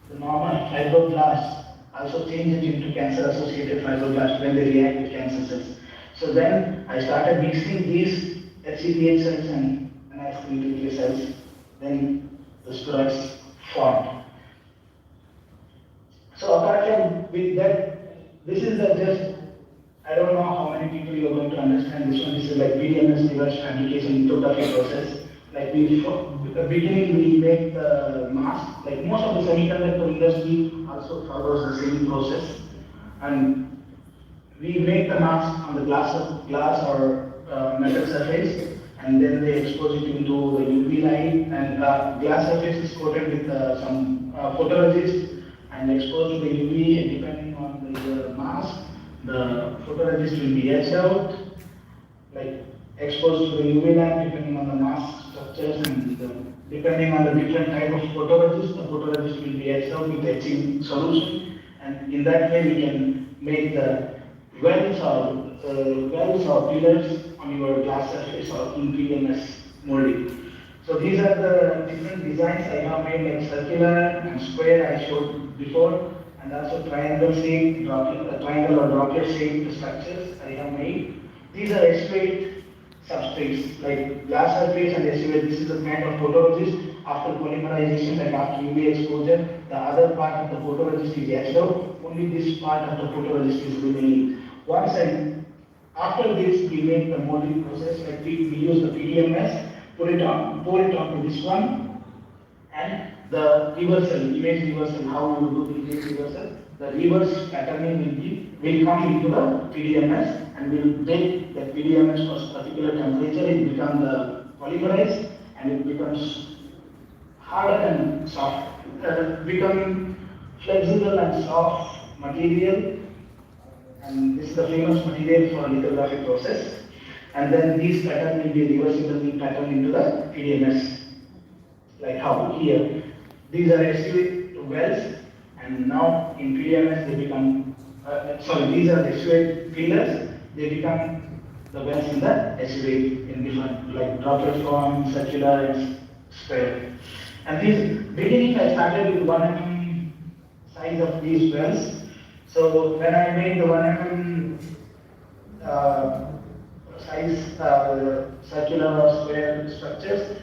the normal fibroblasts also change it into cancer-associated fibroblasts when they react with cancer cells. So then I started mixing these HCPH cells and NIS323 cells, then the spheroids formed. So apart from with that, this is the just, I don't know how many people you are going to understand this one. This is like PDMS reverse fabrication lithography process. Like we, at the beginning we make the mask, like most of the semiconductor industry also follows the same process. And we make the mask on the glass or metal surface, and then they expose it into the UV light, and glass surface is coated with some photoresist and exposed to the UV, and depending on the mask, the photoresist will be etched out, like exposed to the UV lamp depending on the mask structures, and depending on the different type of photoresist, the photoresist will be etched out with etching solution, and in that way we can make the wells or pillars on your glass surface or in PMS molding. So these are the different designs I have made, like circular and square I showed before, and also triangle shape, triangle or droplet shaped structures I have made. These are SU8 substrates, like glass surface and SU8. This is a kind of photoresist. After polymerization, like after UV exposure, the other part of the photoresist is etched out. Only this part of the photoresist is remaining. Once and after this, we make the molding process. Like we use the PDMS, pour it onto this one, and the reversal, image reversal. How you do the image reversal? The reverse patterning will come into the PDMS, and will make the PDMS for a particular temperature. It becomes the polymerized, and it becomes harder and soft. Become flexible and soft material. And this is the famous material for lithography process. And then these patterns will be reversibly patterned into the PDMS. Like how here. These are SU8 wells, and now in PDMS they become, these are SU8 pillars, they become the wells in the SU8 in different, like droplet form, circular, and square. And this beginning I started with 1 mm size of these wells. So when I made the 1 mm size circular or square structures,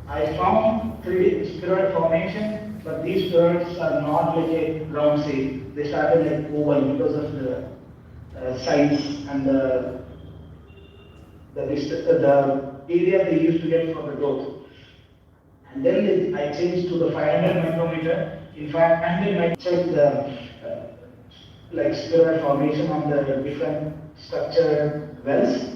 I found 3D spheroid formation, but these spheroids are not like a round shape. They started like oval because of the size and the area they used to get for the growth. And then I changed to the 500 micrometer. In 500 I checked the like spheroid formation on the different structured wells.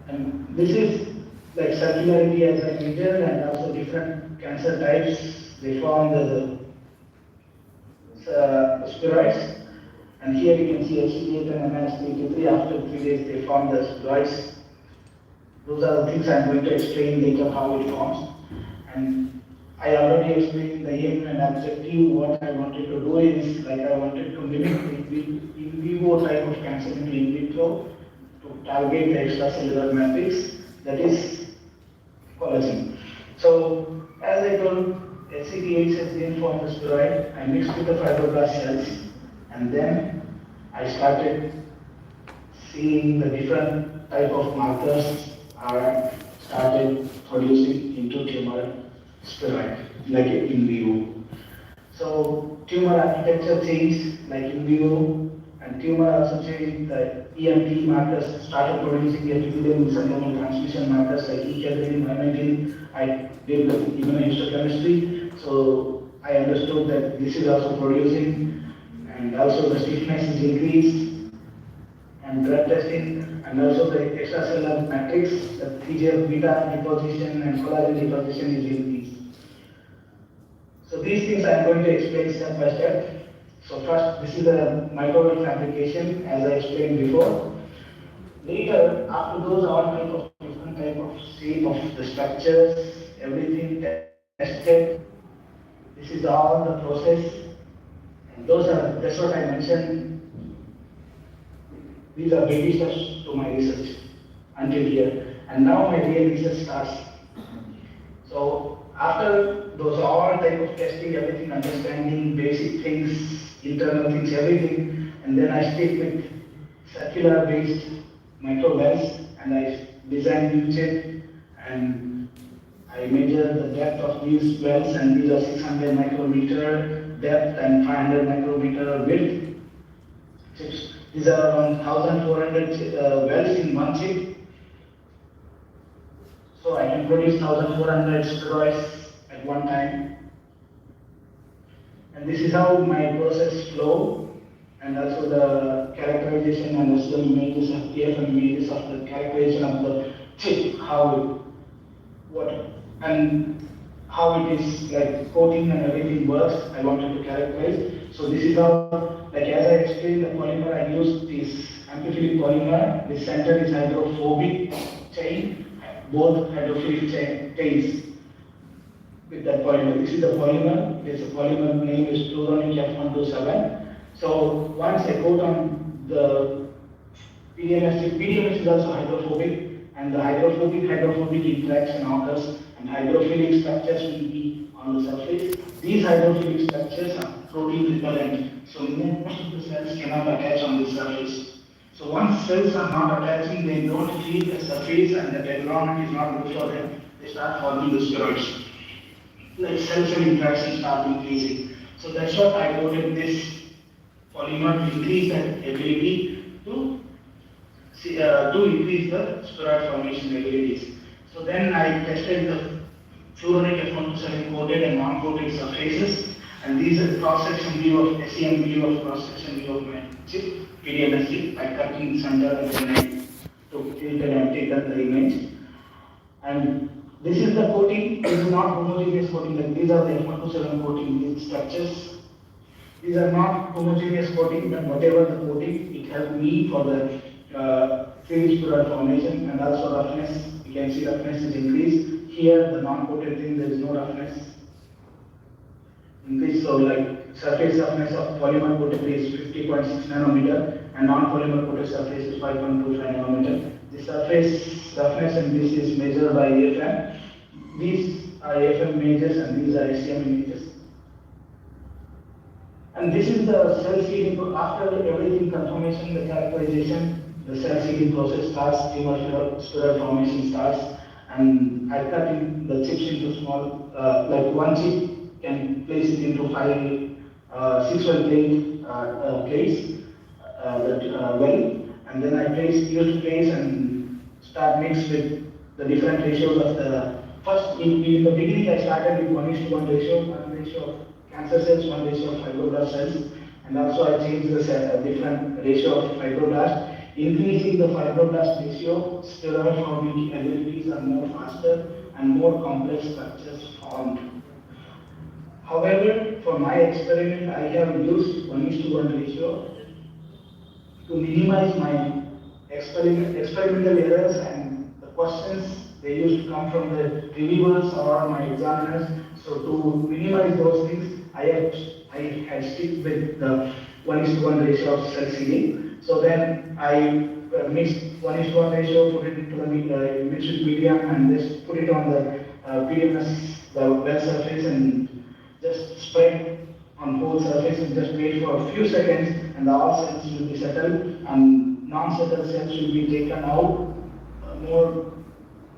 And this is like circularity as I measured, and also different cancer types. They form the spheroids. And here you can see HCPH and MS323. After 3 days they form the spheroids. Those are the things I'm going to explain later how it forms. And I already explained the aim and objective. What I wanted to do is, like I wanted to mimic the in vivo type of cancer in vitro to target the extracellular matrix, that is collagen. So as I told, HCPH has been formed the spheroid. I mixed with the fibroblast cells, and then I started seeing the different type of markers are started producing into tumor spheroid, like in vivo. So tumor architecture changed, like in vivo, and tumor also changed. The EMT markers started producing the epithelial mesenchymal transmission markers like E-cadherin, myelin. I did the immunohistochemistry, so I understood that this is also producing, and also the stiffness is increased. And drug testing, and also the extracellular matrix, the TGF-beta deposition and collagen deposition is increased. So these things I am going to explain step by step. So first, this is the microwave fabrication, as I explained before. Later, after those all type of different type of shape of the structures, everything tested. This is all the process, and that's what I mentioned. These are baby steps to my research until here. And now my real research starts. So After those all type of testing, everything, understanding basic things, internal things, everything, and then I stick with circular based micro wells, and I design new chip, and I measure the depth of these wells, and these are 600 micrometer depth and 500 micrometer width chips. These are around 1,400 wells in one chip. So I can produce 1,400 steroids at one time. And this is how my process flow, and also the characterization and also the images of TF and images of the characterization of the chip, how it, what, and how it is like coating and everything works, I wanted to characterize. So this is how, like as I explained the polymer, I used this amphiphilic polymer. The center is hydrophobic chain, both hydrophilic chains with that polymer. This is the polymer. This polymer name is pluronic F127. So once I coat on the PDMS is also hydrophobic, and the hydrophobic interaction occurs, and hydrophilic structures will be on the surface. These hydrophilic structures are protein repellent, so most of the cells cannot attach on the surface. So once cells are not attaching, they don't feel the surface, and the environment is not good for them. They start forming the steroids. Like cell-cell interaction start increasing. So that's what I coated this polymer to increase that ability to increase the steroid formation abilities. So then I tested the fluoronic F127 coated and non-coated surfaces, and these are cross-section view of SEM view of cross-section view of my chip, PDMS chip. I cut in the center and then I took it and I take the image. And this is the coating. This is not homogeneous coating. Like these are the F127 coating. These structures. These are not homogeneous coating, but whatever the coating, it helped me for the finished product formation, and also roughness. You can see roughness is increased. Here, the non-coated thing, there is no roughness increase. So, like surface roughness of polymer coated is 50.6 nanometer, and non-polymer coated surface is 5.25 nanometer. The surface roughness, and this is measured by AFM. These are AFM images, and these are SEM images. And this is the cell seeding. After everything confirmation, the characterization, the cell seeding process starts, tumor spiral formation starts, and I cut in the chips into small, like one chip can place it into 6 plate plates, well, and then I use place and start mix with the different ratios of the, first in the beginning I started with 1:1 ratio, 1 ratio of cancer cells, 1 ratio of fibroblast cells, and also I changed the different ratio of fibroblast. Increasing the fibroblast ratio, steroid forming abilities are more faster and more complex structures formed. However, for my experiment, I have used 1:1 ratio to minimize my experimental errors and the questions they used to come from the reviewers or my examiners. So to minimize those things, I had stick with the 1:1 ratio of cell seeding. So then I mixed 1:1 ratio, put it into the enriched medium, and just put it on the PDMS, the well surface, and just spread on whole surface and just wait for a few seconds, and all cells will be settled, and non-settled cells will be taken out more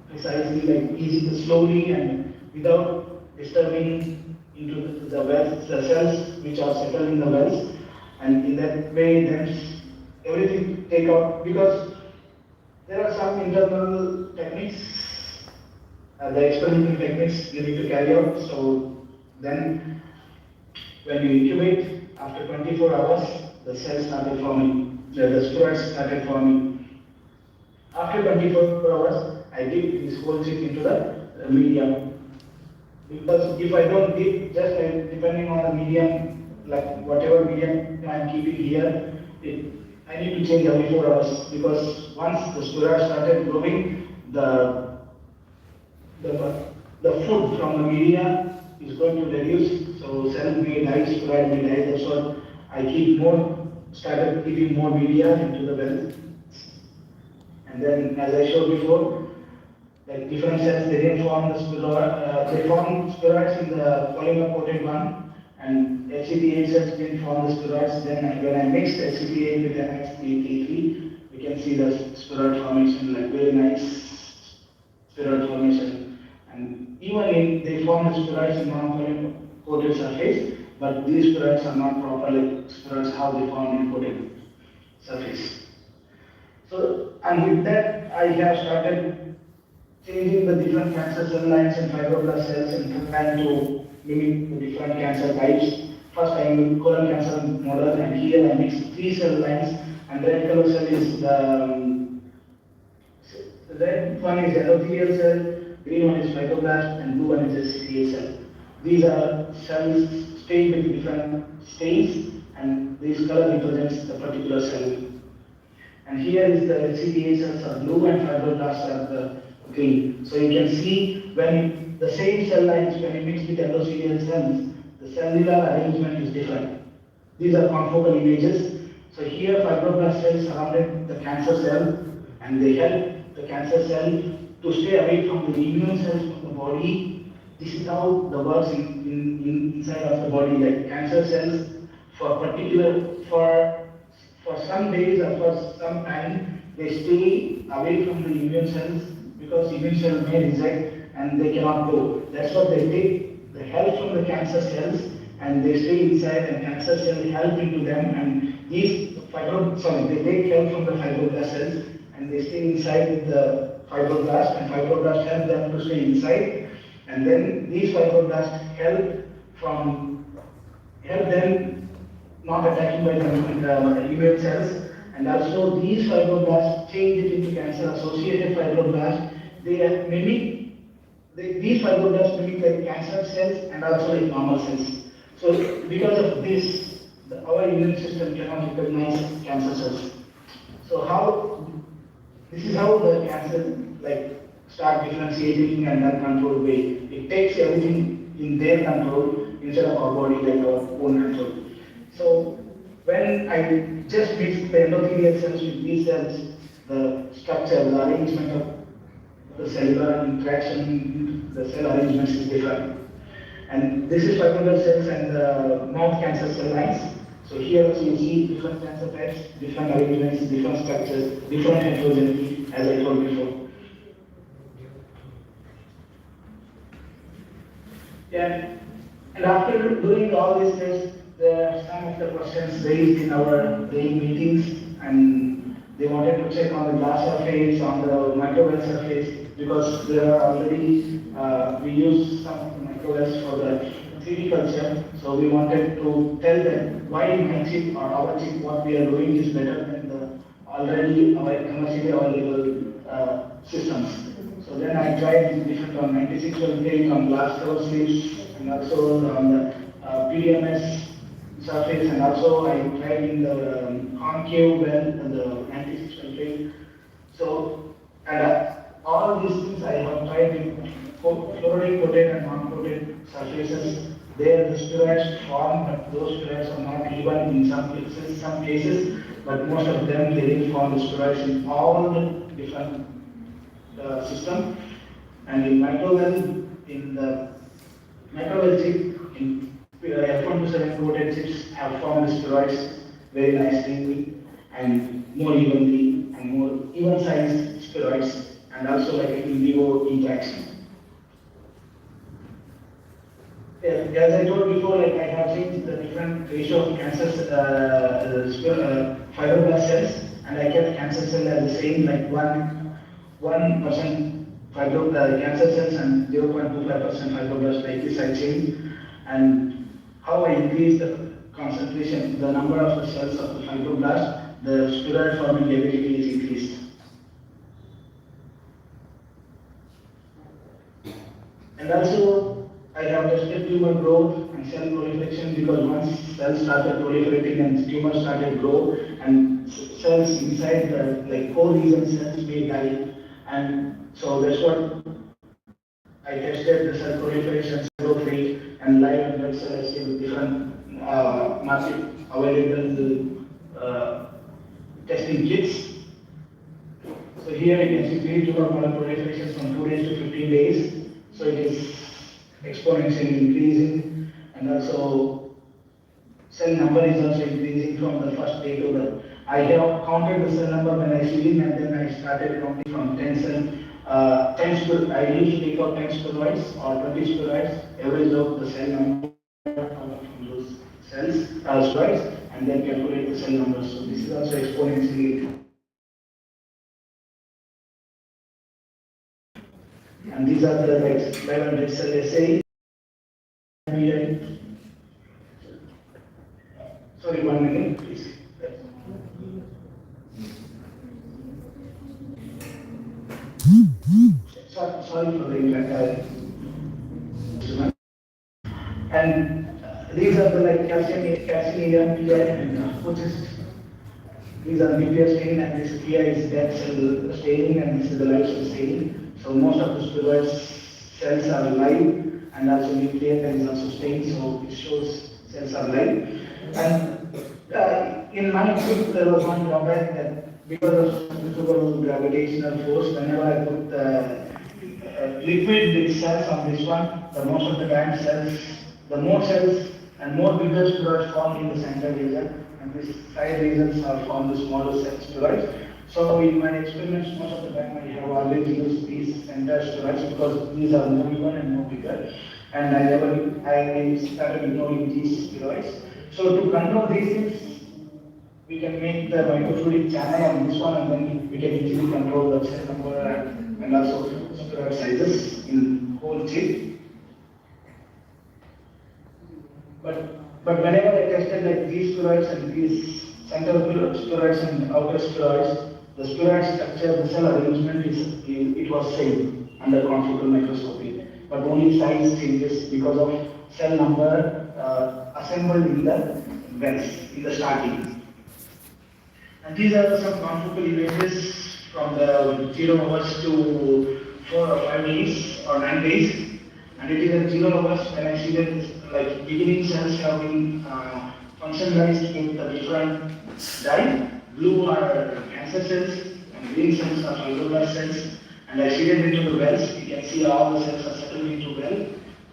precisely, like easy, slowly, and without disturbing into the wells, the cells which are settled in the wells, and in that way, then everything take out, because there are some internal techniques, the experimental techniques you need to carry out. So then, when you incubate, after 24 hours, the cells started forming, the spores started forming. After 24 hours, I dip this whole chip into the medium. Because if I don't dip, just depending on the medium, like whatever medium I am keeping here, I need to change every 4 hours, because once the spores started growing, the food from the media is going to reduce, so cell may die, spore may die. That's what I started keeping more media into the well. And then, as I showed before, like different cells, they didn't form the spheroid, they formed spheroids in the polymer coated one, and HCT8 cells didn't form the spheroids. Then when I mixed HCT8 with NX333, we can see the spheroid formation, like very nice spheroid formation. And even if they form the spheroids in non-polymer coated surface, but these spheroids are not properly spheroids how they form in coated surface. So, and with that, I have started changing the different cancer cell lines and fibroblast cells and trying to mimic the different cancer types. First, I use colon cancer model, and here I mix 3 cell lines, and red color cell is the red one is endothelial cell, green one is fibroblast, and blue one is SCTA cell. These are cells stained with different stains, and this color represents the particular cell. And here is the HCTA cells are blue and fibroblasts are the green. So you can see when the same cell lines, when you mix with endothelial cells, the cellular arrangement is different. These are confocal images. So here fibroblast cells surrounded the cancer cell, and they help the cancer cell to stay away from the immune cells from the body. This is how the works inside of the body, like cancer cells for some days or for some time, they stay away from the immune cells because immune cells may reject and they cannot go. That's what they take the help from the cancer cells and they stay inside, and cancer cells help into them, and they take help from the fibroblast cells and they stay inside with the fibroblast, and fibroblast help them to stay inside, and then these fibroblasts help them not attacking by the immune cells, and also these fibroblasts change it into cancer-associated fibroblasts. These fibroblasts mimic like cancer cells and also like normal cells. So because of this, our immune system cannot recognize cancer cells. So this is how the cancer start differentiating and uncontrolled way. It takes everything in their control instead of our body like our own control. So when I just mix the endothelial cells with these cells, the structure, the arrangement of the cellular interaction, the cell arrangements is different. And this is fibroblast cells and the mouth cancer cell lines. So here also you see different cancer types, different arrangements, different structures, different heterogeneity, as I told before. Yeah. And after doing all these tests, there are some of the questions raised in our daily meetings, and they wanted to check on the glass surface, on the microwell surface, because there are already, we use some of the microwells for the 3D culture, so we wanted to tell them why my chip or our chip, what we are doing is better than the already our commercially available systems. So then I tried different on 96 well plate, on glass cover slips, and also on the PDMS surface, and also I tried in the concave well and the 96 well plate. So, and all these things I have tried in fluoride coated and non-coated surfaces. There the spheroids form, but those spheroids are not even in some cases, but most of them they didn't form the spheroids in all the different system. And in the microwell chip, in F127 coated chips have formed the spheroids very nicely and more evenly and more even sized spheroids, and also like in vivo interaction. As I told before, like I have changed the different ratio of cancer fibroblast cells, and I kept cancer cell as the same, like 1% cancer cells and 0.25% fibroblast, like this I changed. And how I increase the concentration, the number of the cells of the fibroblast, the spheroid forming ability is increased. And also, I have tested tumor growth and cell proliferation, because once cells started proliferating and tumors started grow, and cells inside the co-region cells may die, and so that's what I tested the cell proliferation, cell growth rate, and live and blood cell assay with different market available testing kits. So here you can see pre-tumor proliferation from 2 days to 15 days. So it is exponentially increasing, and also cell number is also increasing from the first day to the. I have counted the cell number when I see it, and then I started counting from 10 cell. 10 I used to take out 10 spheroids or 20 spheroids, average of the cell number from those cells, spheroids, and then calculate the cell number. So this is also exponentially. And these are the like 11 cell assay. Sorry, 1 minute, please. Sorry for the internet. And these are the like calcium, PI, and which is these are nuclear staining, and this PI is dead cell staining, and this is the live cell staining. So most of the spheroid cells are live, and also nuclear is also stained, so it shows cells are live. And in my book, there was one drawback that because of centrifugal gravitational force, whenever I put the liquid with cells on this one, the most of the time the more cells and more bigger spheroids form in the center region, and these side regions are formed the smaller cell spheroids. So in my experiments, most of the time I have always used these center spheroids because these are more even and more bigger, and I started ignoring these spheroids. So to control these things, we can make the microfluidic channel on this one, and then we can easily control the cell number and also spheroid sizes in whole chip. But whenever I tested like these spheroids and these central spheroids and outer spheroids, the spheroid structure, the cell arrangement it was same under confocal microscopy, but only size changes because of cell number assembled in the wells in the starting. And these are some confocal images from the 0 hours to 4 or 5 days or 9 days. And it is at 0 hours when I see that like beginning cells have been functionalized in the different dye. Blue are cancer cells and green cells are fibroblast cells. And I seeded into the wells. You can see all the cells are settled into well,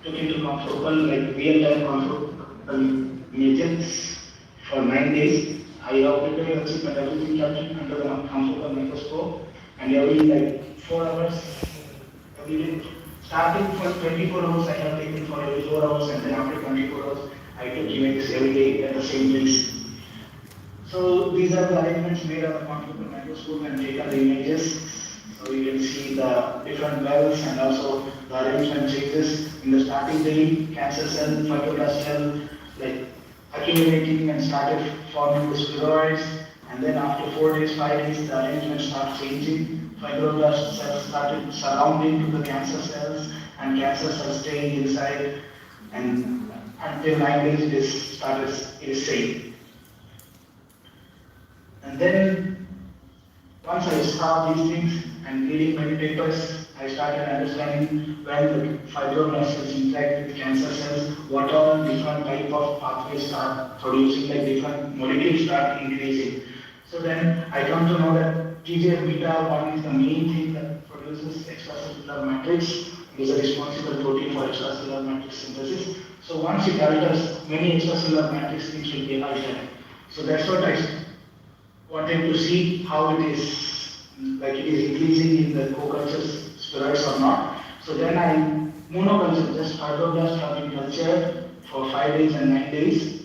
took into confocal like real-time confocal images for 9 days. I have prepared the chip and everything kept under the confocal microscope, and every like 4 hours, every day, starting for 24 hours, I have taken for every 4 hours, and then after 24 hours, I took images every day at the same place. So these are the arrangements made on the confocal microscope and taken the images. So you can see the different wells and also the arrangement changes in the starting day, cancer cell, fibroblast cell, like accumulating and started forming the spheroids, and then after 4 days, 5 days, the arrangement starts changing. Fibroblast cells started surrounding to the cancer cells, and cancer cells staying inside, and until 9 days it is same. And then once I saw these things and reading many papers, I started understanding when the fibroblast cells interact with cancer cells, what all different type of pathways start producing, like different molecules start increasing. So then I come to know that TGF-beta1 is the main thing that produces extracellular matrix. It is a responsible protein for extracellular matrix synthesis. So once it alters, many extracellular matrix things will be altered. So that's what I wanted to see how it is, like it is increasing in the co-culture spheroids or not. So then I monoculture, just fibroblasts have been cultured for 5 days and 9 days.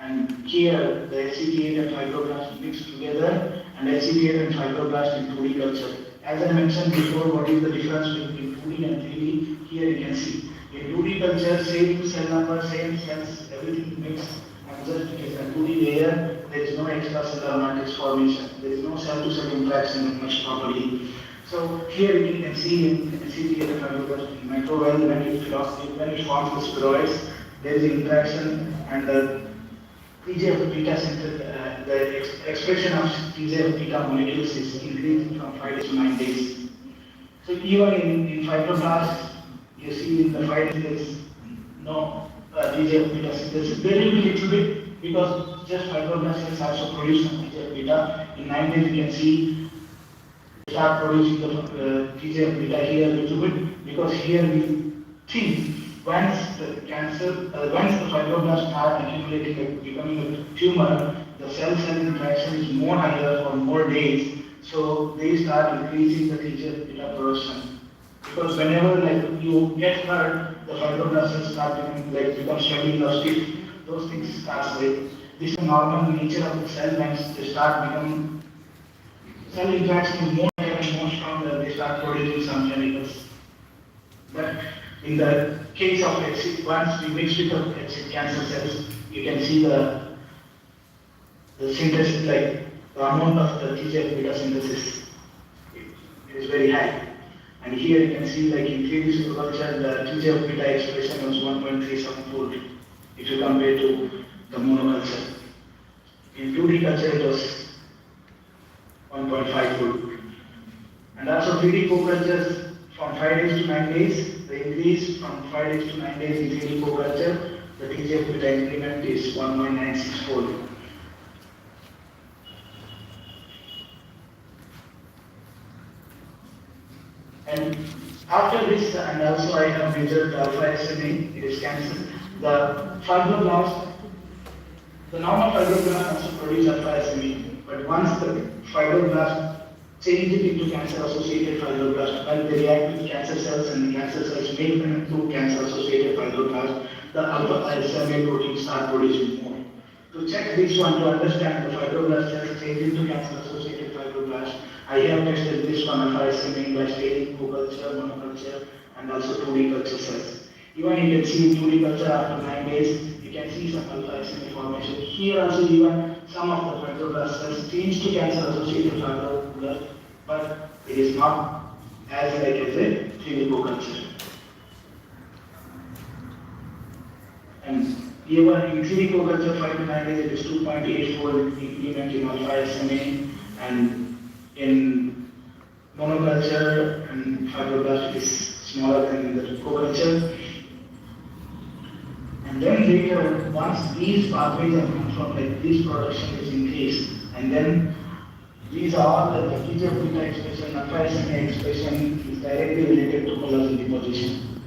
And here the HCT8 and fibroblast mixed together, and HCT8 and fibroblast in 2D culture. As I mentioned before, what is the difference between 2D and 3D? Here you can see. In 2D culture, same cell number, same cells, everything mixed. And just it is a 2D layer, there is no extracellular matrix formation. There is no cell-to-cell interaction much properly. So here you can see in HCT8 and fibroblast in microwell when it forms the spheroids, there is interaction, and the TGF-beta center, the expression of TGF-beta molecules is increasing from 5 days to 9 days. So even in fibroblast, you see in the 5 days there is no TGF-beta synthesis. There will be little bit because just fibroblast cells also produce some TGF-beta. In 9 days you can see start producing the TGF-beta here a little bit, because here we think once the once the fibroblasts start accumulating and becoming a tumor, the cell-cell interaction is more higher for more days, so they start increasing the TGF-beta production. Because whenever like you get hurt, the fibroblast cells start become swelling or stiff. Those things start with. This is the normal nature of the cell lines. They start becoming cell interaction is more and more stronger. They start producing some chemicals. But in the case of HC, once we mix with the HC cancer cells, you can see the synthesis, like the amount of the TGF-beta synthesis is very high. And here you can see, like in 3D superculture, the TGF-beta expression was 1.37 fold if you compare to the monoculture. In 2D culture, it was 1.5 fold. And also 3D co-cultures from 5 days to 9 days, the increase from 5 days to 9 days in 3D co-culture, the TGF-beta increment is 1.96 fold. And after this, and also I have measured alpha SMA, it is cancer. The fibroblast, the normal fibroblast also produce alpha SMA, but once the fibroblast change it into cancer-associated fibroblast, when they react with cancer cells and the cancer cells make them into cancer-associated fibroblast, the alpha SMA proteins start producing more. To check this one, to understand the fibroblast cells change into cancer-associated fibroblast, I have tested this one alpha SMA by staining co-culture, monoculture, and also 2D culture cells. Even you can see in 2D culture after 9 days, you can see some alpha SMA formation. Here also even some of the fibroblast cells change to cancer-associated fibroblast, but it is not as like as a 3D co-culture. And even in 3D co-culture 5 to 9 days, it is 2.8-fold increment in alpha SMA, and in monoculture and fibroblast it is smaller than in the co-culture. And then later, once these pathways are confirmed, like this production is increased, and then these are the TGF-beta expression, alpha SMA expression is directly related to collagen deposition.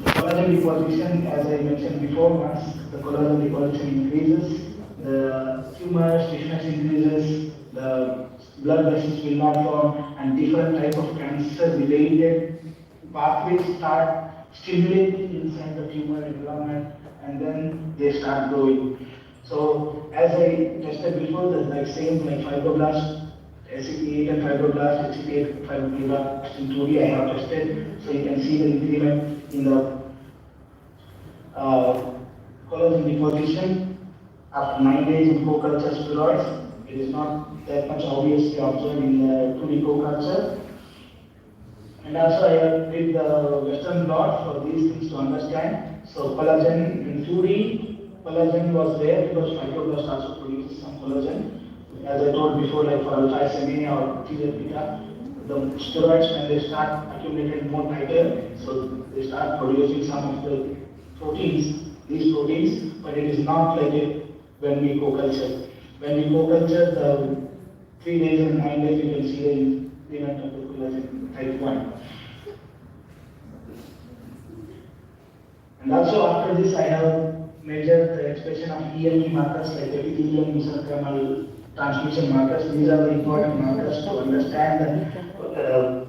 The collagen deposition, as I mentioned before, once the collagen deposition increases, the tumor stiffness increases, the blood vessels will not form, and different type of cancer-related pathways start stimulating inside the tumor environment, and then they start growing. So as I tested before, the like same like fibroblast, SCP8 and fibroblast, SCP8 fibroblast in 2D I have tested. So you can see the increment in the collagen deposition after 9 days in co-culture spheroids. It is not that much obviously observed in the 2D co-culture. And also I did the Western blot for these things to understand. So collagen in 2D, collagen was there because fibroblast also produces some collagen. As I told before, like for alpha SMA or TGF-beta, the steroids when they start accumulating more tighter, so they start producing some of the proteins, these proteins, but it is not like it when we co-culture. When we co-culture, the 3 days and 9 days, you can see the increment of the collagen type 1. And also after this, I have measured the expression of EMT markers like epithelial mesenchymal transmission markers. These are the important markers to understand the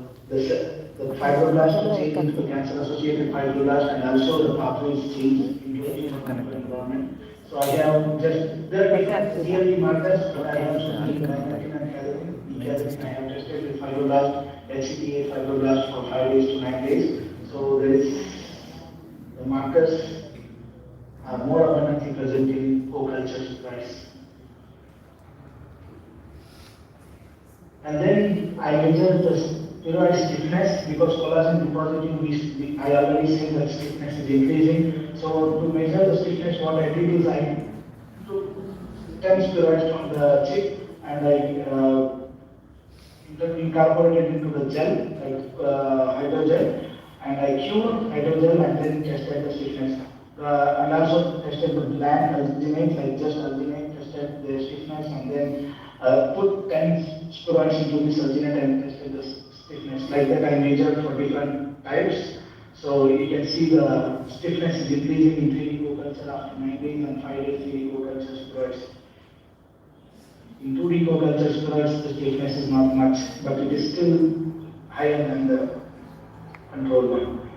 fibroblast to change into the cancer-associated fibroblast, and also the pathways change into the tumor environment. So I have just, there are different EMT markers, but I have shown in the biotin and cadavin. I have tested with fibroblast, HCP8 fibroblast for 5 days to 9 days. So there is, the markers are more abundantly present in co-culture rice. And then I measured the steroid stiffness because collagen depositing, I already said that stiffness is increasing. So to measure the stiffness, what I did is I took 10 steroids from the chip and I incorporated into the gel, like hydrogel, and I cured hydrogel and then tested the stiffness. And also tested the bland alginate, like just alginate, tested the stiffness, and then put 10 spheroids into the surgeonate and tested the stiffness. Like that, I measured for different types. So you can see the stiffness is increasing in 3D co-culture after 9 days and 5 days 3D co-culture spheroids. In 2D co-culture spheroids, the stiffness is not much, but it is still higher than the control one.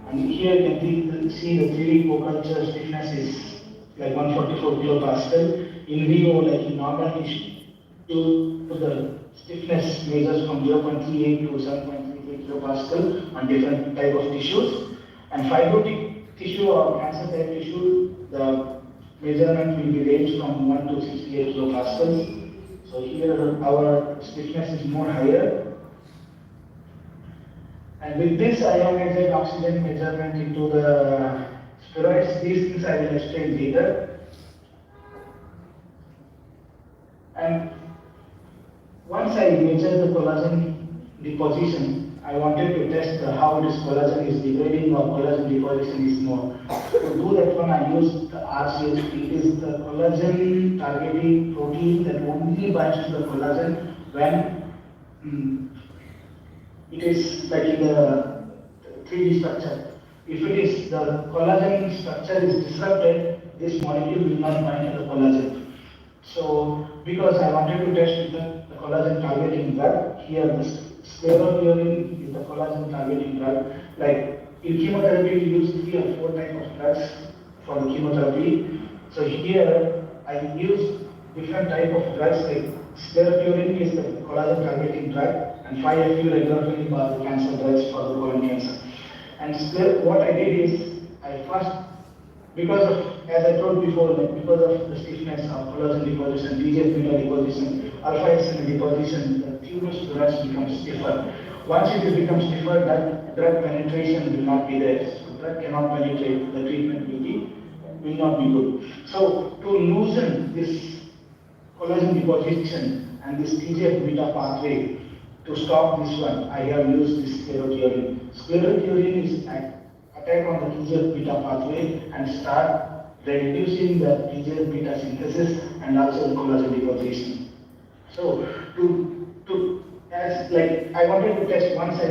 And here you can see the 3D co-culture stiffness is like 144 kilopascal. In vivo, like in normal tissue, the stiffness measures from 0.38 to 7.33 kilopascal on different type of tissues. And fibrotic tissue or cancer type tissue, the measurement will be ranged from 1 to 68 kilopascals. So here our stiffness is more higher. And with this, I have measured oxygen measurement into the spheroids. These things I will explain later. And once I measured the collagen deposition, I wanted to test how this collagen is degrading or collagen deposition is more. To do that one, I used the RCHP. It is the collagen targeting protein that only binds to the collagen when it is like in the 3D structure. If it is the collagen structure is disrupted, this molecule will not bind to the collagen. So, because I wanted to test with the collagen targeting drug, here the sclerotheorin is the collagen targeting drug. Like in chemotherapy, we use 3 or 4 types of drugs for the chemotherapy. So here I use different type of drugs like sclerotheorin is the collagen targeting drug, and 5-FU regulatory are the cancer drugs for the colon cancer. And what I did is, I first, because of, as I told before, like because of the stiffness of collagen deposition, TGF-beta deposition, alpha-hexane deposition, the tumor spheroids become stiffer. Once it becomes stiffer, that drug penetration will not be there. So drug cannot penetrate, the treatment will not be good. So to loosen this collagen deposition and this TGF-beta pathway, to stop this one, I have used this sclerotheorin. Sclerotheorin is attack on the TGF-beta pathway and start reducing the TGF-beta synthesis and also the collagen deposition. So as like I wanted to test once I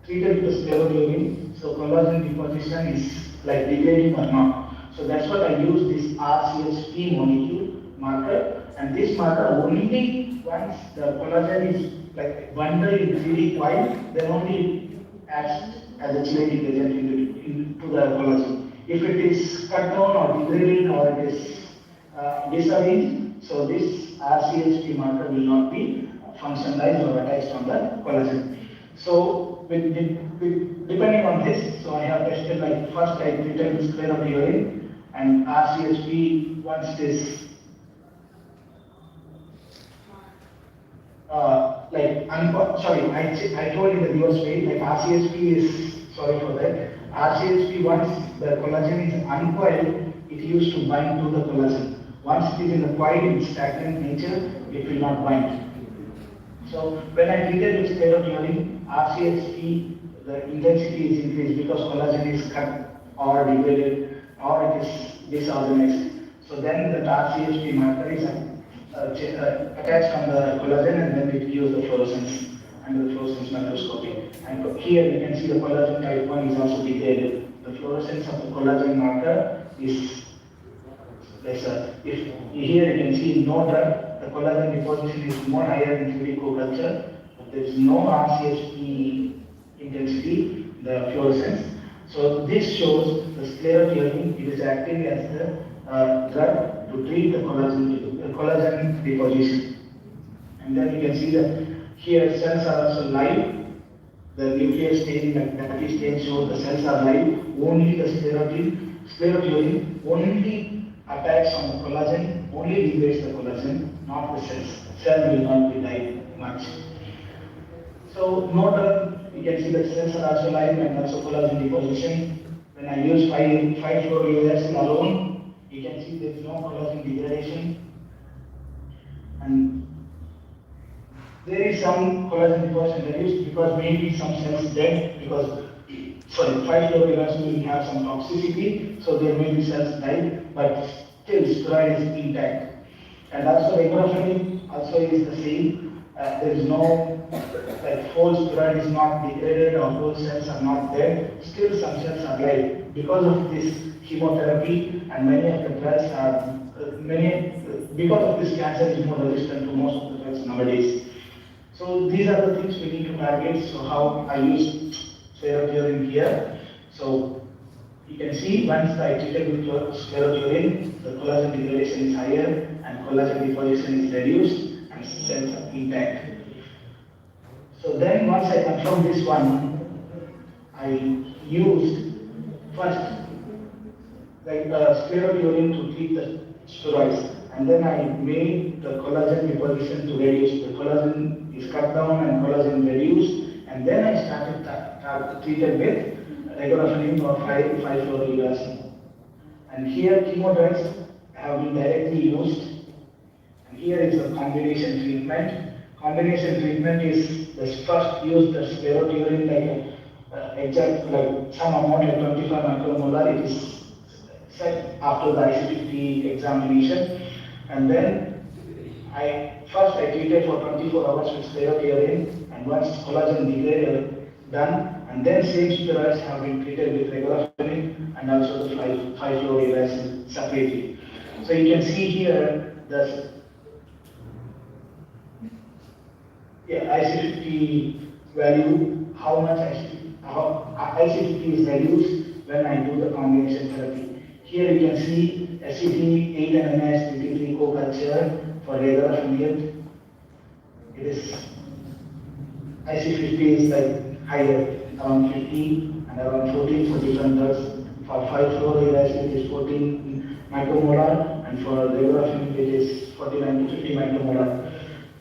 treated with the sclerotheorin, so collagen deposition is like degrading or not. So that's what I use this RCHP molecule marker, and this marker only once the collagen is like bundled in 3D coil, then only acts as a chelating agent into the collagen. If it is cut down or degraded or it is disarranged, so this RCHP marker will not be functionalized or attached on the collagen. So depending on this, so I have tested like first I treated with sclerotheorin and RCHP once this I told in the reverse way, like RCHP is, sorry for that, RCHP once the collagen is uncoiled, it used to bind to the collagen. Once it is in the coil in stagnant nature, it will not bind. So when I treated with sclerotheorin, RCHP, the intensity is increased because collagen is cut or degraded or it is disorganized. So then the RCHP marker is attached on the collagen and then it gives the fluorescence under the fluorescence microscopy. And here you can see the collagen type 1 is also degraded. The fluorescence of the collagen marker is lesser. If here you can see no drug, the collagen deposition is more higher in 3D co-culture, but there is no RCHP intensity, the fluorescence. So this shows the sclerotheorin, it is acting as the drug to treat the collagen deposition. And then you can see that here cells are also live. The nuclear stain, magnetic stain shows the cells are live. Only the sclerotheorin only attacks on the collagen, only degrades the collagen, not the cells. Cell will not be live much. So no drug, you can see that cells are also live and also collagen deposition. When I use 5-fluorouracil alone, you can see there is no collagen degradation. And there is some collagen deposition reduced because maybe some cells dead because 5-fluorouracil will have some toxicity, so there may be cells died, but still spheroid is intact. And also regorafenib also is the same. there is no, like whole spheroid is not degraded or whole cells are not dead, still some cells are alive. Because of this chemotherapy and many of the drugs are, because of this cancer is more resistant to most of the drugs nowadays. So these are the things we need to target. So how I use sclerotiorine here. So you can see once I treated with sclerotiorine, the collagen degradation is higher and collagen deposition is reduced and cells are intact. So then once I confirm this one, I used first like sclerotiorine to treat the steroids, and then I made the collagen deposition to reduce. The collagen is cut down and collagen reduced, and then I started treated with regorafenib or 5-fluorouracil. And here chemo drugs have been directly used, and here is the combination treatment. Combination treatment is the first use the sclerotiorine like exact like some amount like 25 micromolar. It is set after the IC50 examination, and then I treated for 24 hours with sclerotiorine, and once collagen degraded done, and then same steroids have been treated with regorafenib and also the 5-fluorouracil separately. So you can see here the IC50 value, how much IC50 is reduced when I do the combination therapy. Here you can see SCT8 DT3 co-culture for regorafenib. It is IC50 is like higher, around 50 and around 14 for different drugs. For 5-fluorouracil it is 14 micromolar, and for regorafenib it is 49 to 50 micromolar.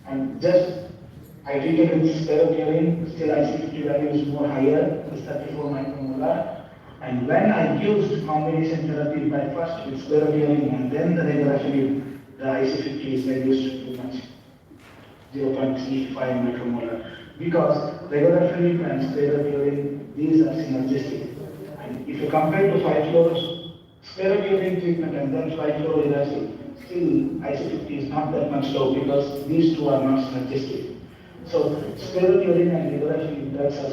And just I treated with sclerotiorine, still IC50 value is more higher, it is 34 micromolar. And when I used combination therapy by first with sclerotiorine and then the regorafenib, the IC50 is reduced too much, 0.35 micromolar. Because regorafenib and sclerotiorine, these are synergistic. And if you compare to 5-fluorouracil treatment and then 5-fluorouracil, still IC50 is not that much low because these two are not synergistic. So sclerotiorine and regorafenib drugs are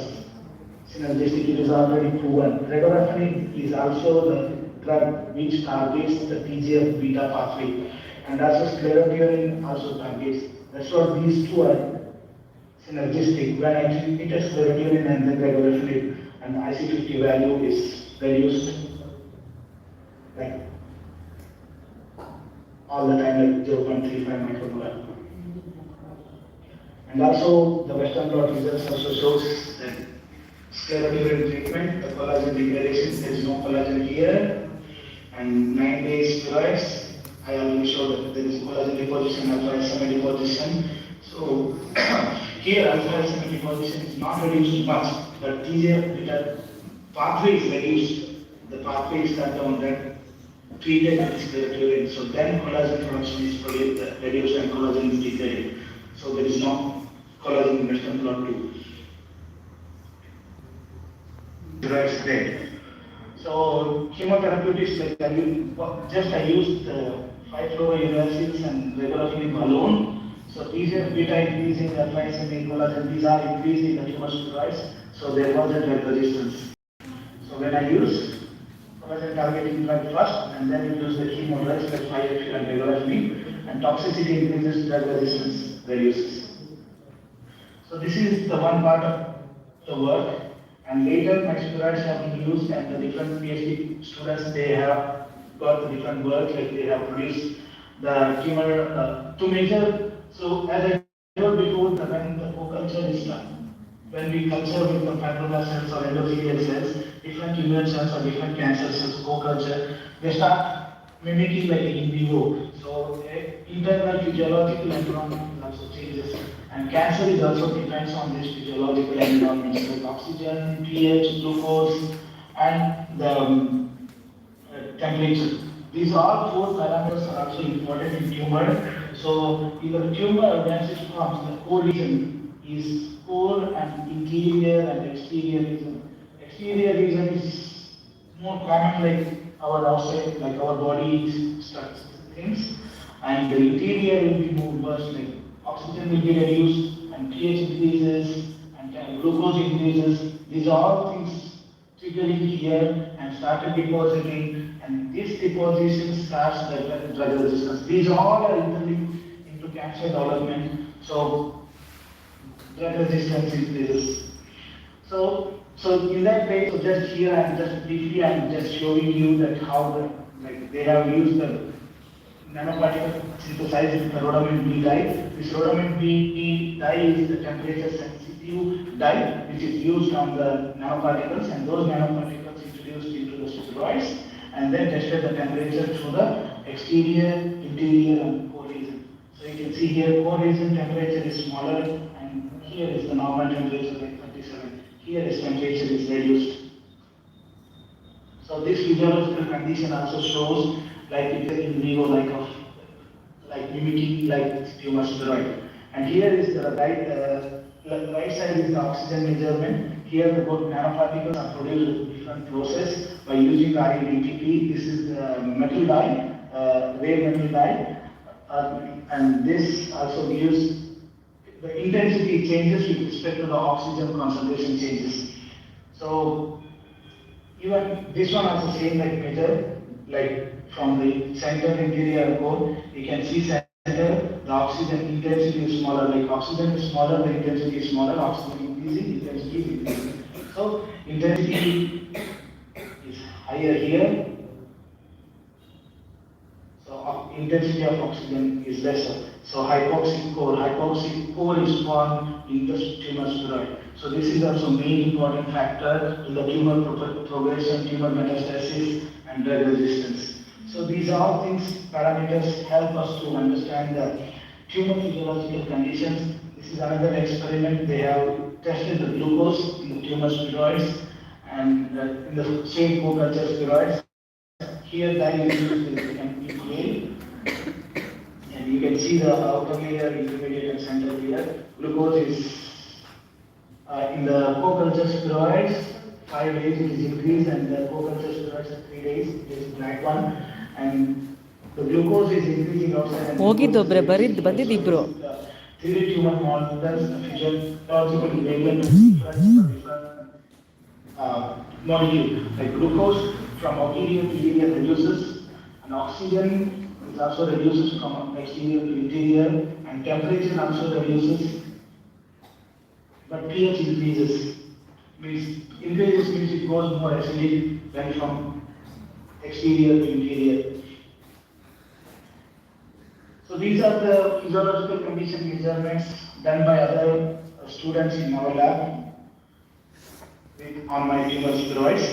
synergistic, it is already proven. Regorafenib is also the drug which targets the TGF-beta pathway, and also sclerotiorine also targets. That's why these two are synergistic. When I treated sclerotiorine and then regorafenib, and IC50 value is reduced like all the time, like 0.35 micromolar. And also the Western blot results also shows that sclerotiorine treatment, the collagen degradation, there is no collagen here, and 9 days steroids, I already showed that there is collagen deposition, alpha deposition. So here alpha deposition is not reduced much, but TGF-beta pathway is reduced. The pathway is cut down, that treated with sclerotiorine. So then collagen production is reduced and collagen is degraded. So there is no collagen in Western blot too. Steroids dead. So chemotherapeutics, like I used 5-fluorouracils and regorafenib alone. So TGF-beta increasing the price and collagen, these are increasing the tumor steroids. So there was a drug resistance. So when I use collagen targeting drug first and then use the chemo drugs like 5-FU and regorafenib, and toxicity increases, drug resistance reduces. So this is the one part of the work. And later my steroids have been used, and the different PhD students, they have got the different work, like they have produced the tumor to measure. So as I told before, when the co-culture is done, when we culture with the fibroblast cells or endothelial cells, different immune cells or different cancer cells co-culture, they start mimicking like in vivo. So internal physiological environment also changes. And cancer is also depends on this physiological environment, like oxygen, pH, glucose, and the temperature. These all 4 parameters are also important in tumor. So in the tumor, when it forms, the core region is core and interior and exterior region. Exterior region is more common, like our outside, like our body structures things, and the interior will be more worse, like oxygen will be reduced, and pH increases, and glucose increases. These are all things triggering here and started depositing, and this deposition starts the drug resistance. These all are interlinked into cancer development. So drug resistance increases. So in that way, so just here I'm just briefly I'm just showing you that how they have used the nanoparticle synthesized with the rhodamine B dye. This rhodamine B dye is the temperature sensitive dye which is used on the nanoparticles, and those nanoparticles introduced into the steroids and then tested the temperature through the exterior, interior and core region. So you can see here core region temperature is smaller, and here is the normal temperature like 37. Here is temperature is reduced. So this physiological condition also shows like it's in vivo like mimicking like tumor steroid. And here is the right side is the oxygen measurement. Here the both nanoparticles are produced with different process by using the IDTP. This is the metal dye, rare metal dye, and this also gives the intensity changes with respect to the oxygen concentration changes. So even this one also same like measure, like from the center, interior, and core, you can see center, the oxygen intensity is smaller, like oxygen is smaller, the intensity is smaller, oxygen increasing, intensity is increasing. So intensity is higher here, so intensity of oxygen is lesser. So hypoxic core is formed in the tumor spheroid. So this is also main important factor in the tumor progression, tumor metastasis and drug resistance. So these all things, parameters help us to understand the tumor physiological conditions. This is another experiment. They have tested the glucose in the tumor spheroids and in the same co-culture spheroids. Here dye is used with NPK, and you can see the outer layer, intermediate and central layer. Glucose is in the co-culture spheroids, 5 days it is increased, and the co-culture spheroids 3 days it is black one, and the glucose is increasing outside. And ಹೋಗಿದ್ದೊಬ್ರೆ ಬಂದಿದ್ದಿಬ್ರು 3D tumor models, the physiological gradient is different for different molecule. Like glucose from exterior to interior reduces, and oxygen is also reduces from exterior to interior, and temperature also reduces, but pH increases. Increases means it goes more acidic than from exterior to interior. So these are the physiological condition measurements done by other students in our lab on my tumor spheroids.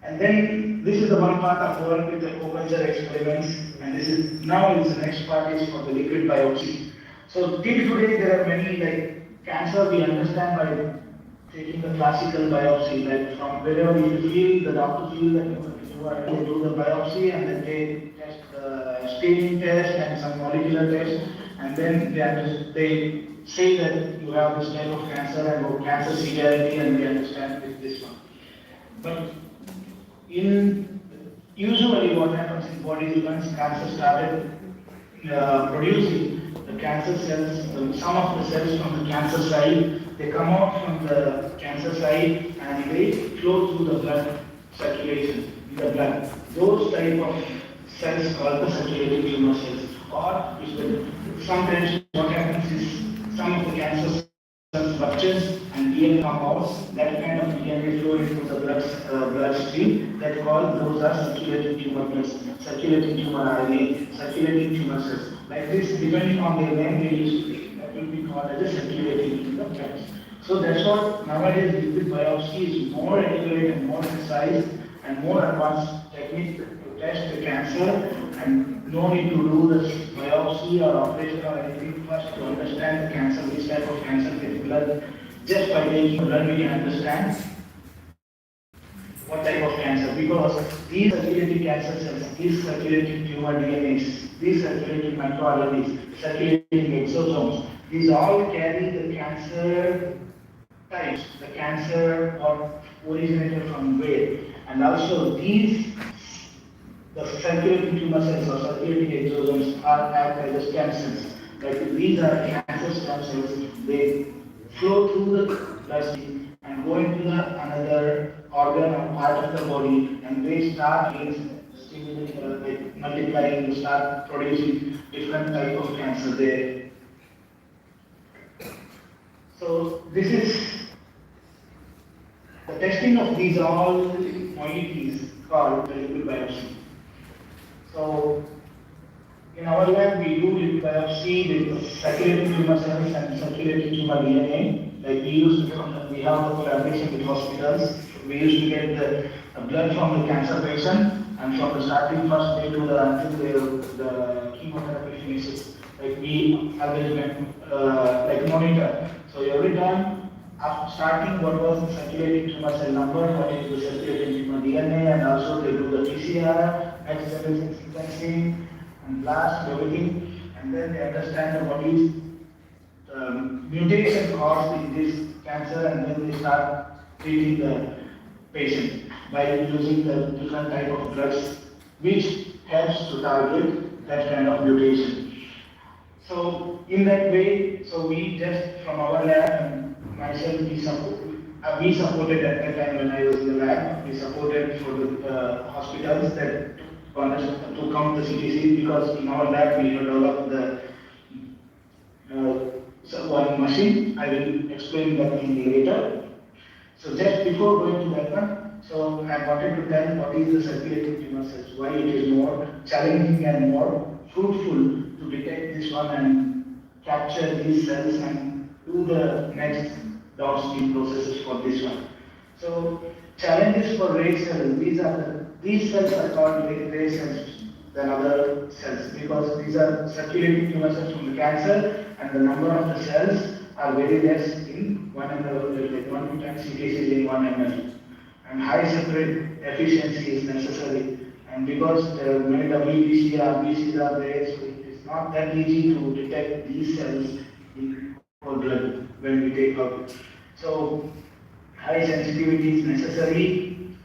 And then this is the one part of work with the co-culture experiments, and this is now is the next part is for the liquid biopsy. So till today there are many like cancer we understand by taking the classical biopsy, like from wherever you feel the doctor feel that you are to do the biopsy, and then they test the staining test and some molecular test, and then they say that you have this type of cancer and cancer severity, and we understand with this one. But usually what happens in body is once cancer started producing the cancer cells, some of the cells from the cancer side, they come out from the cancer side and they flow through the blood circulation in the blood. Those type of cells called the circulating tumor cells. Or sometimes what happens is some of the cancer cells ruptures and DNA come out. That kind of DNA flow into the bloodstream. That those are circulating tumor cells, circulating tumor RNA, circulating tumor cells. Like this, depending on their name, they used to be, that will be called as a circulating tumor cells. So that's what nowadays liquid biopsy is more accurate and more precise and more advanced technique to test the cancer, and no need to do the biopsy or operation or anything first to understand the cancer, which type of cancer gets blood. Just by taking blood we can understand what type of cancer, because these circulating cancer cells, these circulating tumor DNAs, these circulating microRNAs, circulating exosomes, these all carry the cancer types, the cancer or originated from where, and also these, the circulating tumor cells or circulating exosomes are act as stem cells. Like these are cancer stem cells. They flow through the bloodstream and go into the another organ or part of the body, and they start stimulating, like multiplying, start producing different type of cancer there. So this is the testing of these all moieties called the liquid biopsy. So in our lab, we do liquid biopsy with circulating tumor cells and circulating tumor DNA. Like we have a collaboration with hospitals. We used to get the blood from the cancer patient, and from the starting first day to the until the chemotherapy finishes. Like we have like monitor. So every time after starting, what was the circulating tumor cell number, what is the circulating tumor DNA, and also they do the PCR, next generation sequencing, and blast everything, and then they understand what is the mutation caused in this cancer, and then they start treating the patient by using the different type of drugs which helps to target that kind of mutation. So in that way, so we just from our lab and myself, we supported at that time when I was in the lab, we supported for the hospitals that to count the CTC, because in our lab we have developed the one machine. I will explain that in later. So just before going to that one, so I wanted to tell what is the circulating tumor cells, why it is more challenging and more fruitful to detect this one and capture these cells and do the next downstream processes for this one. So challenges for ray cells, these cells are called ray cells than other cells, because these are circulating tumor cells from the cancer, and the number of the cells are very less in 1 ml, like 1 times CTC in 1 ml. And high separate efficiency is necessary. And because many WBC, RBCs are there, so it is not that easy to detect these cells in our blood when we take out. So high sensitivity is necessary,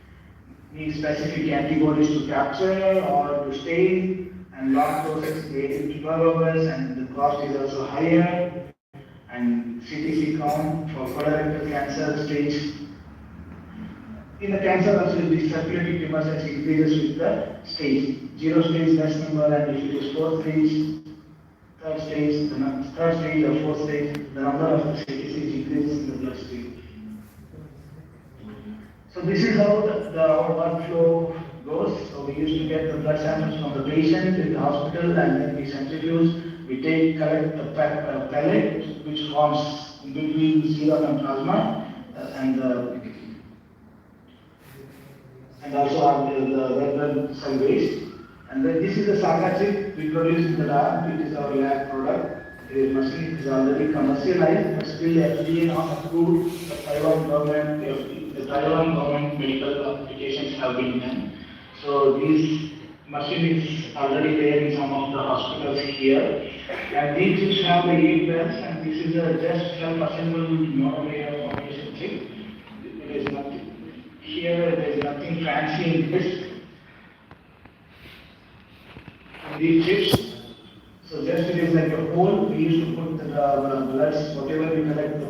need specific antibodies to capture or to stain, and long process 8 to 12 hours, and the cost is also higher. And CTC count for colorectal cancer stage. In the cancer also, the circulating tumor cells increases with the stage. 0 stage less number, and if it is 4th stage, 3rd stage, the 3rd stage or 4th stage, the number of the CTCs increases in the bloodstream. So this is how our workflow goes. So we used to get the blood samples from the patient in the hospital, and then we centrifuge. We collect the pellet, which forms in between serum and plasma, and also have the red blood cell waste. And then this is the saga chip we produce in the lab. It is our lab product. The machine is already commercialized, but still FDA not approved. The Taiwan government medical applications have been done. So this machine is already there in some of the hospitals here. And these chips have the 8 bells, and this is a just self-assembled monolayer formation chip. There is nothing here. There is nothing fancy in this. And these chips. So just it is like a hole. We used to put the bloods, whatever we collect the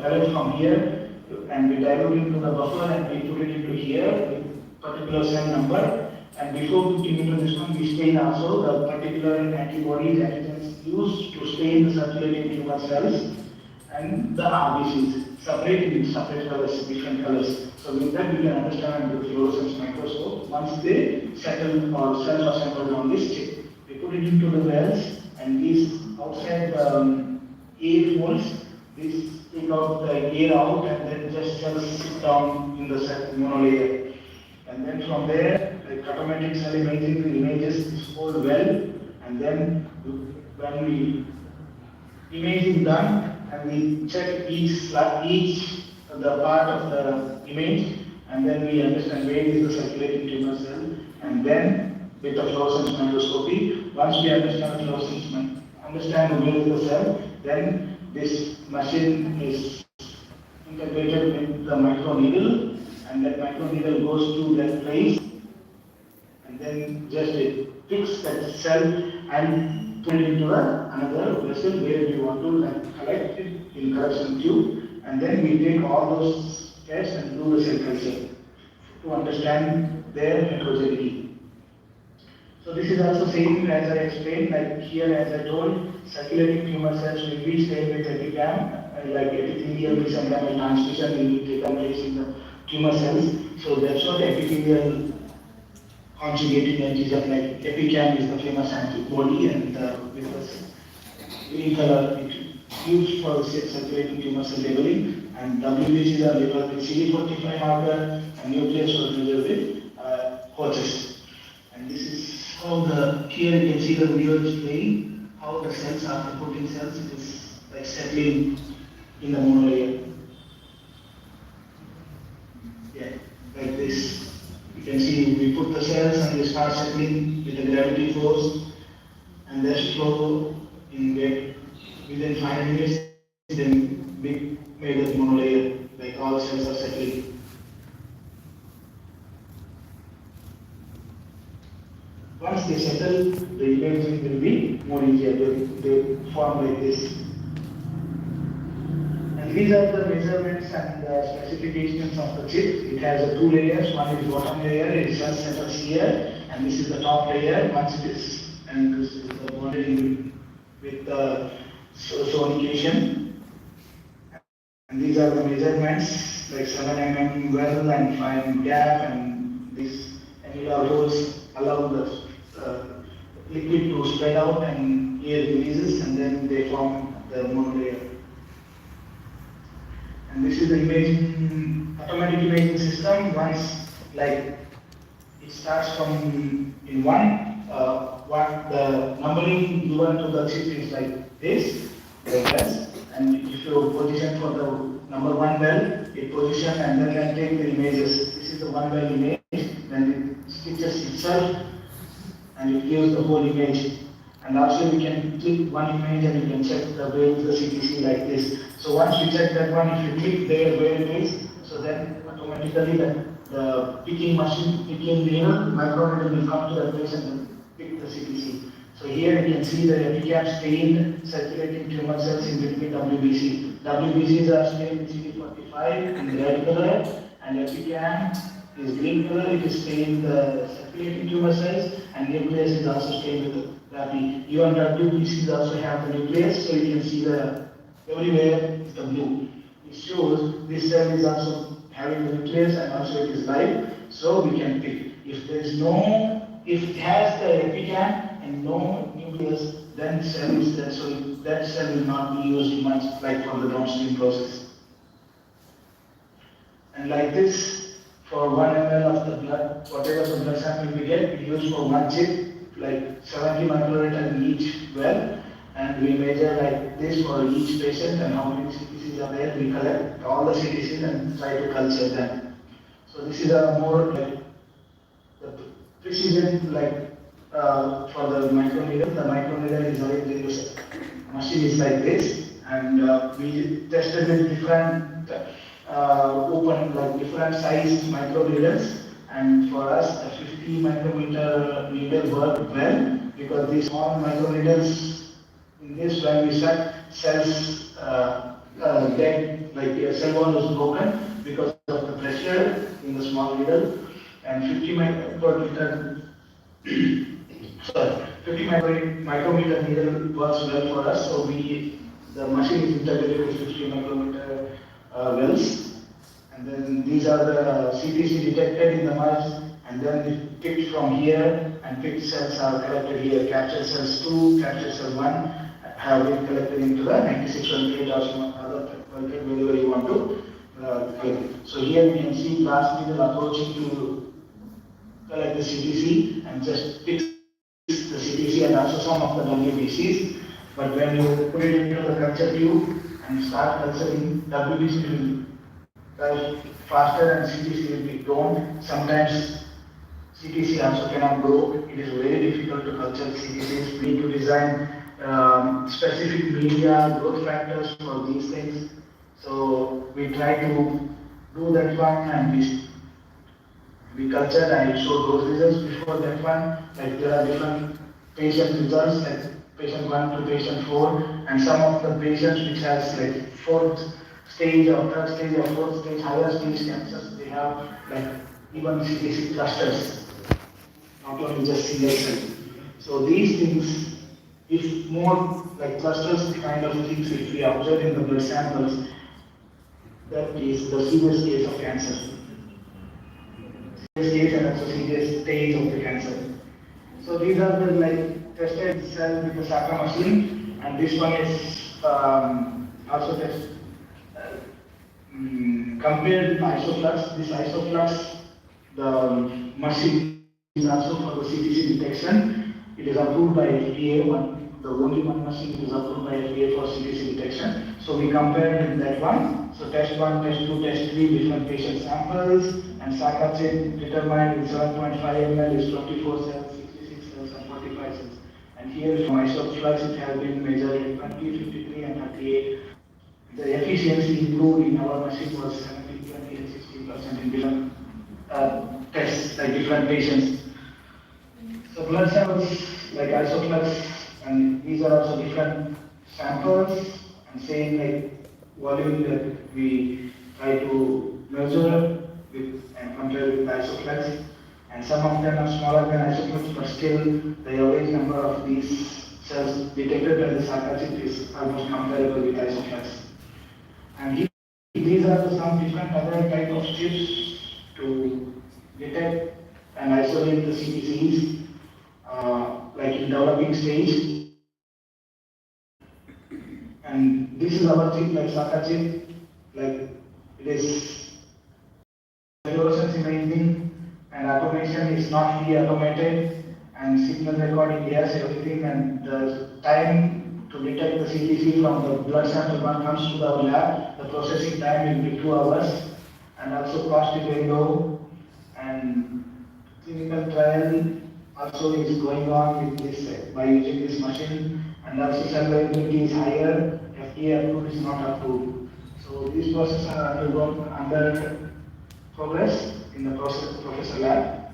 pellet from here, and we dilute into the buffer, and we put it into here with particular cell number. And before putting into this one, we stain also the particular antibodies, antigens used to stain the circulating tumor cells and the RBCs, separated in separate colors, different colors. So with that, we can understand the fluorescence microscope once they settle or self-assembled on this chip. We put it into the wells, and these outside air holes, these take out the air out, and then just cells sit down in the monolayer. And then from there, like automatic cell imaging images this whole well, and then when we imaging done, and we check each the part of the image, and then we understand where is the circulating tumor cell, and then with the fluorescence microscopy, once we understand where is the cell, then this machine is integrated with the microneedle, and that microneedle goes to that place, and then just it picks that cell and put it into another vessel where we want to like collect it in collection tube, and then we take all those tests and do the cell culture to understand their heterogeneity. So this is also same as I explained, like here as I told, circulating tumor cells will be staying with epicam, like epithelial mesenchymal transmission will take place in the tumor cells. So that's what epithelial conjugating antigen, like epicam is the famous antibody, and with the green color it used for circulating tumor cell labeling, and WBC is a labeled with CD45 marker, and nucleus was labeled with HOTS. And this is how here you can see the video is playing, how the cells are the protein cells, it is like settling in the monolayer. Yeah, like this. You can see we put the cells and they start settling with the gravity force, and they flow in within 5 minutes, then we made the monolayer, like all cells are settling. Once they settle, the imaging will be more easier. They form like this. And these are the measurements and specifications of the chip. It has two layers. One is bottom layer, it just settles here, and this is the top layer. Once it is, and this is the bonded with the sonication. And these are the measurements, like 7 mm well and 5 gap, and these annular holes allow the liquid to spread out and air releases, and then they form the monolayer. And this is the imaging, automatic imaging system. Once like it starts from in the numbering given to the chip is like this, and if you position for the number 1 well, it position and then can take the images. This is the 1 well image, then it stitches itself and it gives the whole image. And also we can click one image and you can check the where is the CTC like this. So once you check that one, if you click there where it is, so then automatically the picking machine, picking needle, microneedle will come to that place and pick the CTC. So here you can see the epicap stained circulating tumor cells in between WBC. WBCs are stained with CD45 in red color, and epicam is green color. It is stained the circulating tumor cells, and nucleus is also stained with the RAPI. Even WBCs also have the nucleus, so you can see the everywhere is the blue. It shows this cell is also having the nucleus and also it is live, so we can pick. If there is no, if it has the epicam and no nucleus, then cell is there, so that cell will not be used much like for the downstream process. And like this, for 1 ml of the blood, whatever the blood sample we get, we use for one chip, like 70 microliter in each well, and we measure like this for each patient and how many CTCs are there. We collect all the CTCs and try to culture them. So this is a more like the precision, like for the microneedle. The microneedle is already this machine is like this, and we tested with different open, like different size microneedles, and for us the 50 micrometer needle worked well, because these small microneedles in this, when we shut cells dead, like the cell wall was broken because of the pressure in the small needle, and 50 micrometer sorry, 50 micrometer needle works well for us, so the machine is integrated with 50 micrometer wells, and then these are the CTC detected in the mice, and then it picked from here, and picked cells are collected here. Captured cells 2, captured cell 1 have been collected into the 9628 or some other wherever you want to collect. So here we can see glass needle approaching to collect the CTC and just pick the CTC and also some of the WBCs. But when you put it into the culture tube and start culturing, WBC will die faster and CTC will be grown. Sometimes CTC also cannot grow. It is very difficult to culture CTCs. We need to design specific media, growth factors for these things. So we try to do that one, and we cultured. I showed those results before that one. Like there are different patient results, like patient 1 to patient 4, and some of the patients which has like fourth stage or third stage or fourth stage, higher stage cancers, they have like even CTC clusters, not only just single cell. So these things, if more like clusters kind of things, if we observe in the blood samples, that is the serious case of cancer. Serious case and also serious stage of the cancer. So these are the like tested cell with the SACA machine, and this one is also tested. Compared with isoflux, this isoflux, the machine is also for the CTC detection. It is approved by FDA, the only one machine is approved by FDA for CTC detection. So we compared with that one. So test 1, test 2, test 3, different patient samples, and SACA check determined in 7.5 ml is 24 cells, 66 cells, and 45 cells. And here from isoflux, it has been measured in 20, 53, and 38. The efficiency improved in our machine was 17, 20, and 16% in different tests, like different patients. So blood samples like isoflux, and these are also different samples, and same like volume that we try to measure with and compare with isoflux. And some of them are smaller than isoflux, but still the average number of these cells detected by the SACA chip is almost comparable with isoflux. And these are some different other type of chips to detect and isolate the CTCs, like in developing stage. And this is our chip, like SACA chip, like it is fluorescence imaging, and automation is not fully automated, and signal recording, yes, everything, and the time to detect the CTC from the blood sample one comes to our lab, the processing time will be 2 hours, and also cost is very low, and clinical trial also is going on with this by using this machine, and also cell availability is higher, FDA approved is not approved. So these processes are under progress in the professor lab.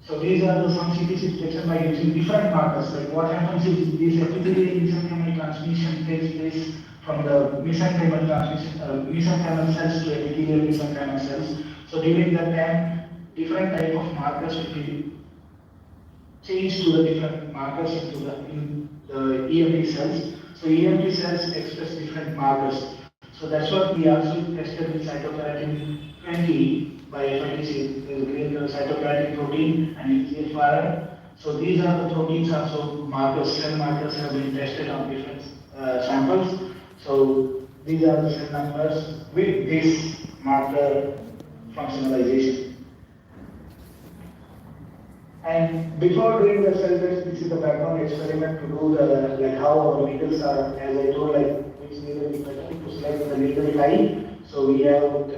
So these are the some CTC detection by using different markers. Like what happens is this epithelial mesenchymal transmission takes place from the mesenchymal transmission, mesenchymal cells to epithelial mesenchymal cells. So during that time, different type of markers will be changed to the different markers in the EMT cells. So EMT cells express different markers. So that's what we also tested with cytokeratin 20 by FITC, the cytokeratin protein and EGFR. So these are the proteins also markers, cell markers have been tested on different samples. So these are the cell numbers with this marker functionalization. And before doing the cell test, this is the background experiment to do the like how our needles are, as I told, like which needle is better to select the needle type. So we have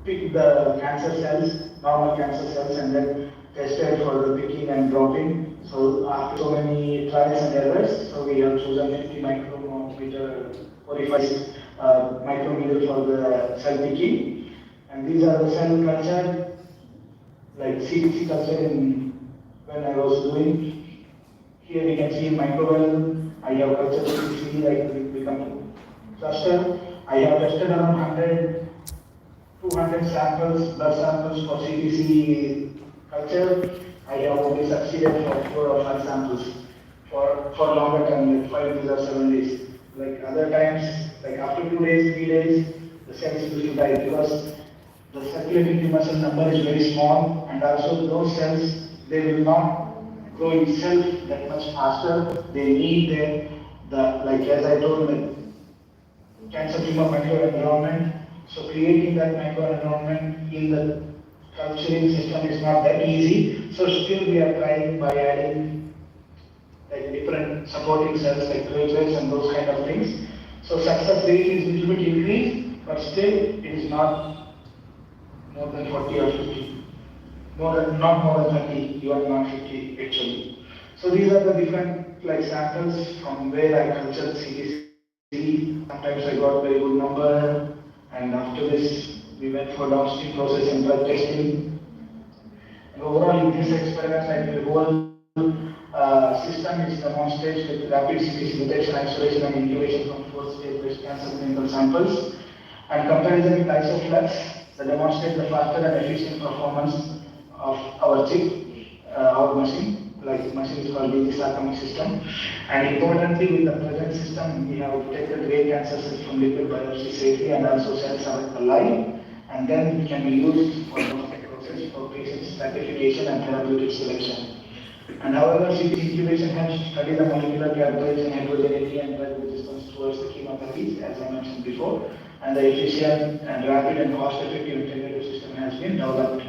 picked the cancer cells, normal cancer cells, and then tested for the picking and dropping. So after so many trials and errors, so we have chosen 50 micrometer purified microneedle for the cell picking. And these are the cell culture, like CTC culture when I was doing. Here we can see microbial. I have culture CTC like we become cluster. I have tested around 100, 200 samples, blood samples for CTC culture. I have only succeeded for 4 or 5 samples for longer time, like 5 days or 7 days. Like other times, like after 2 days, 3 days, the cells will die because the circulating tumor cell number is very small, and also those cells, they will not grow itself that much faster. They need the like as I told, like cancer tumor microenvironment. So creating that microenvironment in the culturing system is not that easy. So still we are trying by adding like different supporting cells like platelets and those kind of things. So success rate is a little bit increased, but still it is not more than 40 or 50. Not more than 30, even not 50 actually. So these are the different like samples from where I cultured CTC. Sometimes I got very good number, and after this we went for downstream process and drug testing. Overall, in this experiment, like the whole system is demonstrated with rapid CTC detection, isolation, and incubation from 4 stage breast cancer clinical samples. And comparison with isoflex that demonstrate the faster and efficient performance of our chip, our machine, like machine is called BT sarcoma system. And importantly, with the present system, we have detected rare cancer cells from liquid biopsy safely and also cells are alive, and then it can be used for the process for patient stratification and therapeutic selection. And however, CT incubation helps study the molecular characteristics and heterogeneity and drug resistance towards the chemotherapies, as I mentioned before. And the efficient and rapid and cost-effective integrated system has been developed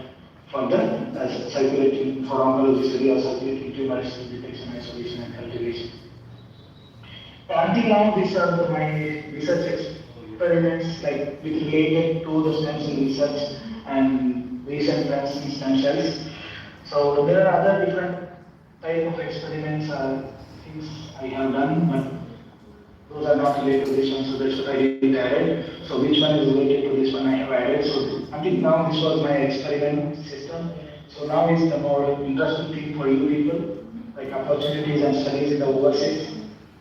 for the circulating for oncology study or circulating tumor detection, isolation, and cultivation. Until now, these are my research experiments like with related to the stem cell research and recent trends in stem cells. So there are other different type of experiments or things I have done, but those are not related to this one, so that's what I didn't added. So which one is related to this one I have added. So until now this was my experiment system. So now is the more interesting thing for you people, like opportunities and studies in the overseas.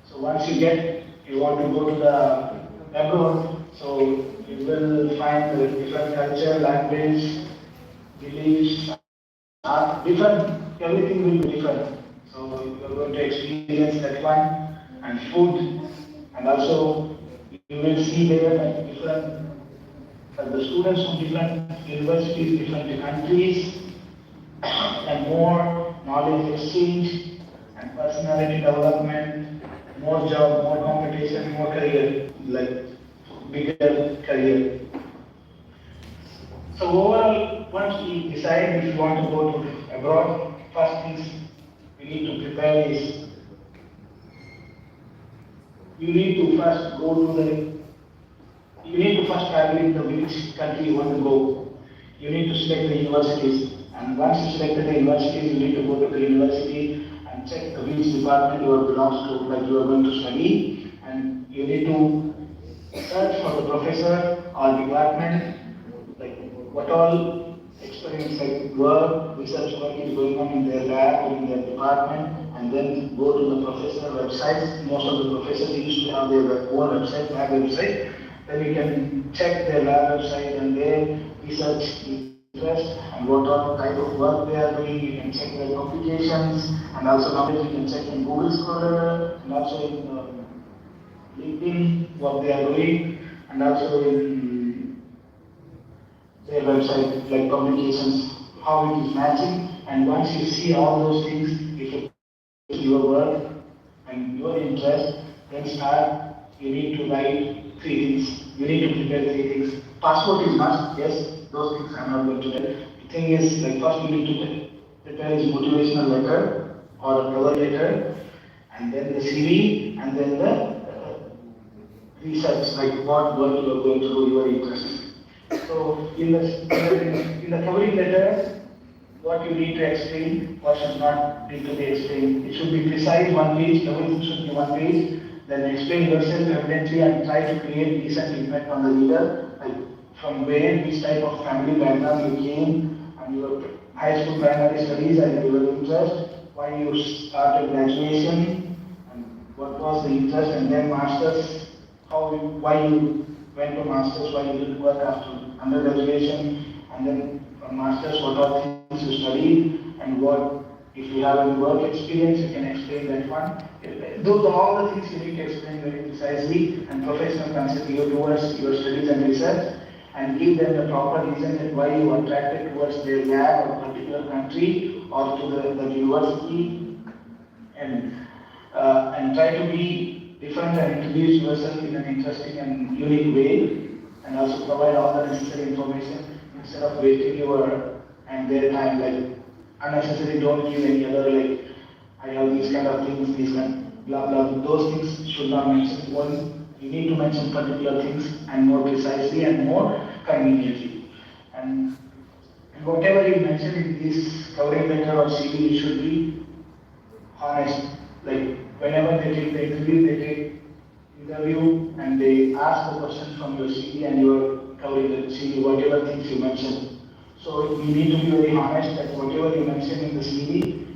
So once you want to go to the abroad, so you will find the different culture, language, beliefs, art, different, everything will be different. So you are going to experience that one, and food, and also you will see there like different, the students from different universities, different countries, and more knowledge exchange and personality development, more job, more competition, more career, like bigger career. So overall, once we decide if we want to go to abroad, first things we need to prepare is you need to first go to the you need to first evaluate the which country you want to go. You need to select the universities, and once you select the universities, you need to go to the university and check the which department you belongs to, like you are going to study, and you need to search for the professor or department, like what all experiments like work, research work is going on in their lab or in their department, and then go to the professor websites. Most of the professors used to have their own website, lab website. Then you can check their lab website and their research interest and what all type of work they are doing. You can check their publications, and also nowadays you can check in Google Scholar and also in LinkedIn what they are doing, and also in their website like publications, how it is matching. And once you see all those things, if it is your work and your interest, then start. You need to write 3 things. You need to prepare 3 things. Passport is must, yes, those things I'm not going to tell. The thing is, like first you need to prepare is motivational letter or a cover letter, and then the CV, and then the research, like what work you are going to do, your interest. So in the covering letter, what you need to explain, what should not need to be explained. It should be precise, 1 page, everything should be 1 page. Then explain yourself evidently and try to create decent impact on the reader, like from where, which type of family background you came, and your high school primary studies and your interest, why you started graduation, and what was the interest, and then masters, why you went to masters, why you didn't work after undergraduation, and then from masters, what are things you studied, and what, if you have any work experience, you can explain that one. Those are all the things you need to explain very precisely, and professional concept you towards your studies and research, and give them the proper reason that why you attracted towards their lab or particular country or to the university, and try to be different and introduce yourself in an interesting and unique way, and also provide all the necessary information instead of wasting your and their time, like unnecessarily don't give any other like I have these kind of things, these kind blah blah. Those things should not mention. One, you need to mention particular things and more precisely and more conveniently. And whatever you mention in this covering letter or CV, it should be honest. Like whenever they take the interview and they ask the question from your CV and your covering the CV, whatever things you mention. So you need to be very honest that whatever you mention in the CV,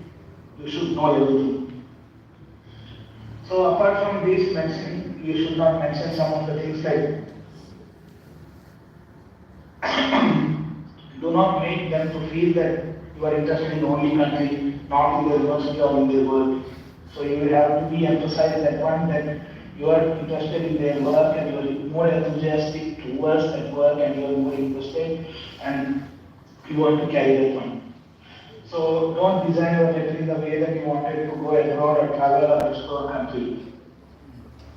you should know everything. So apart from this mentioning, you should not mention some of the things like do not make them to feel that you are interested in only country, not in the university or in their work. So you will have to be emphasized that one that you are interested in their work and you are more enthusiastic towards that work and you are more interested and you want to carry that one. So don't design your letter in the way that you wanted to go abroad or travel or explore country.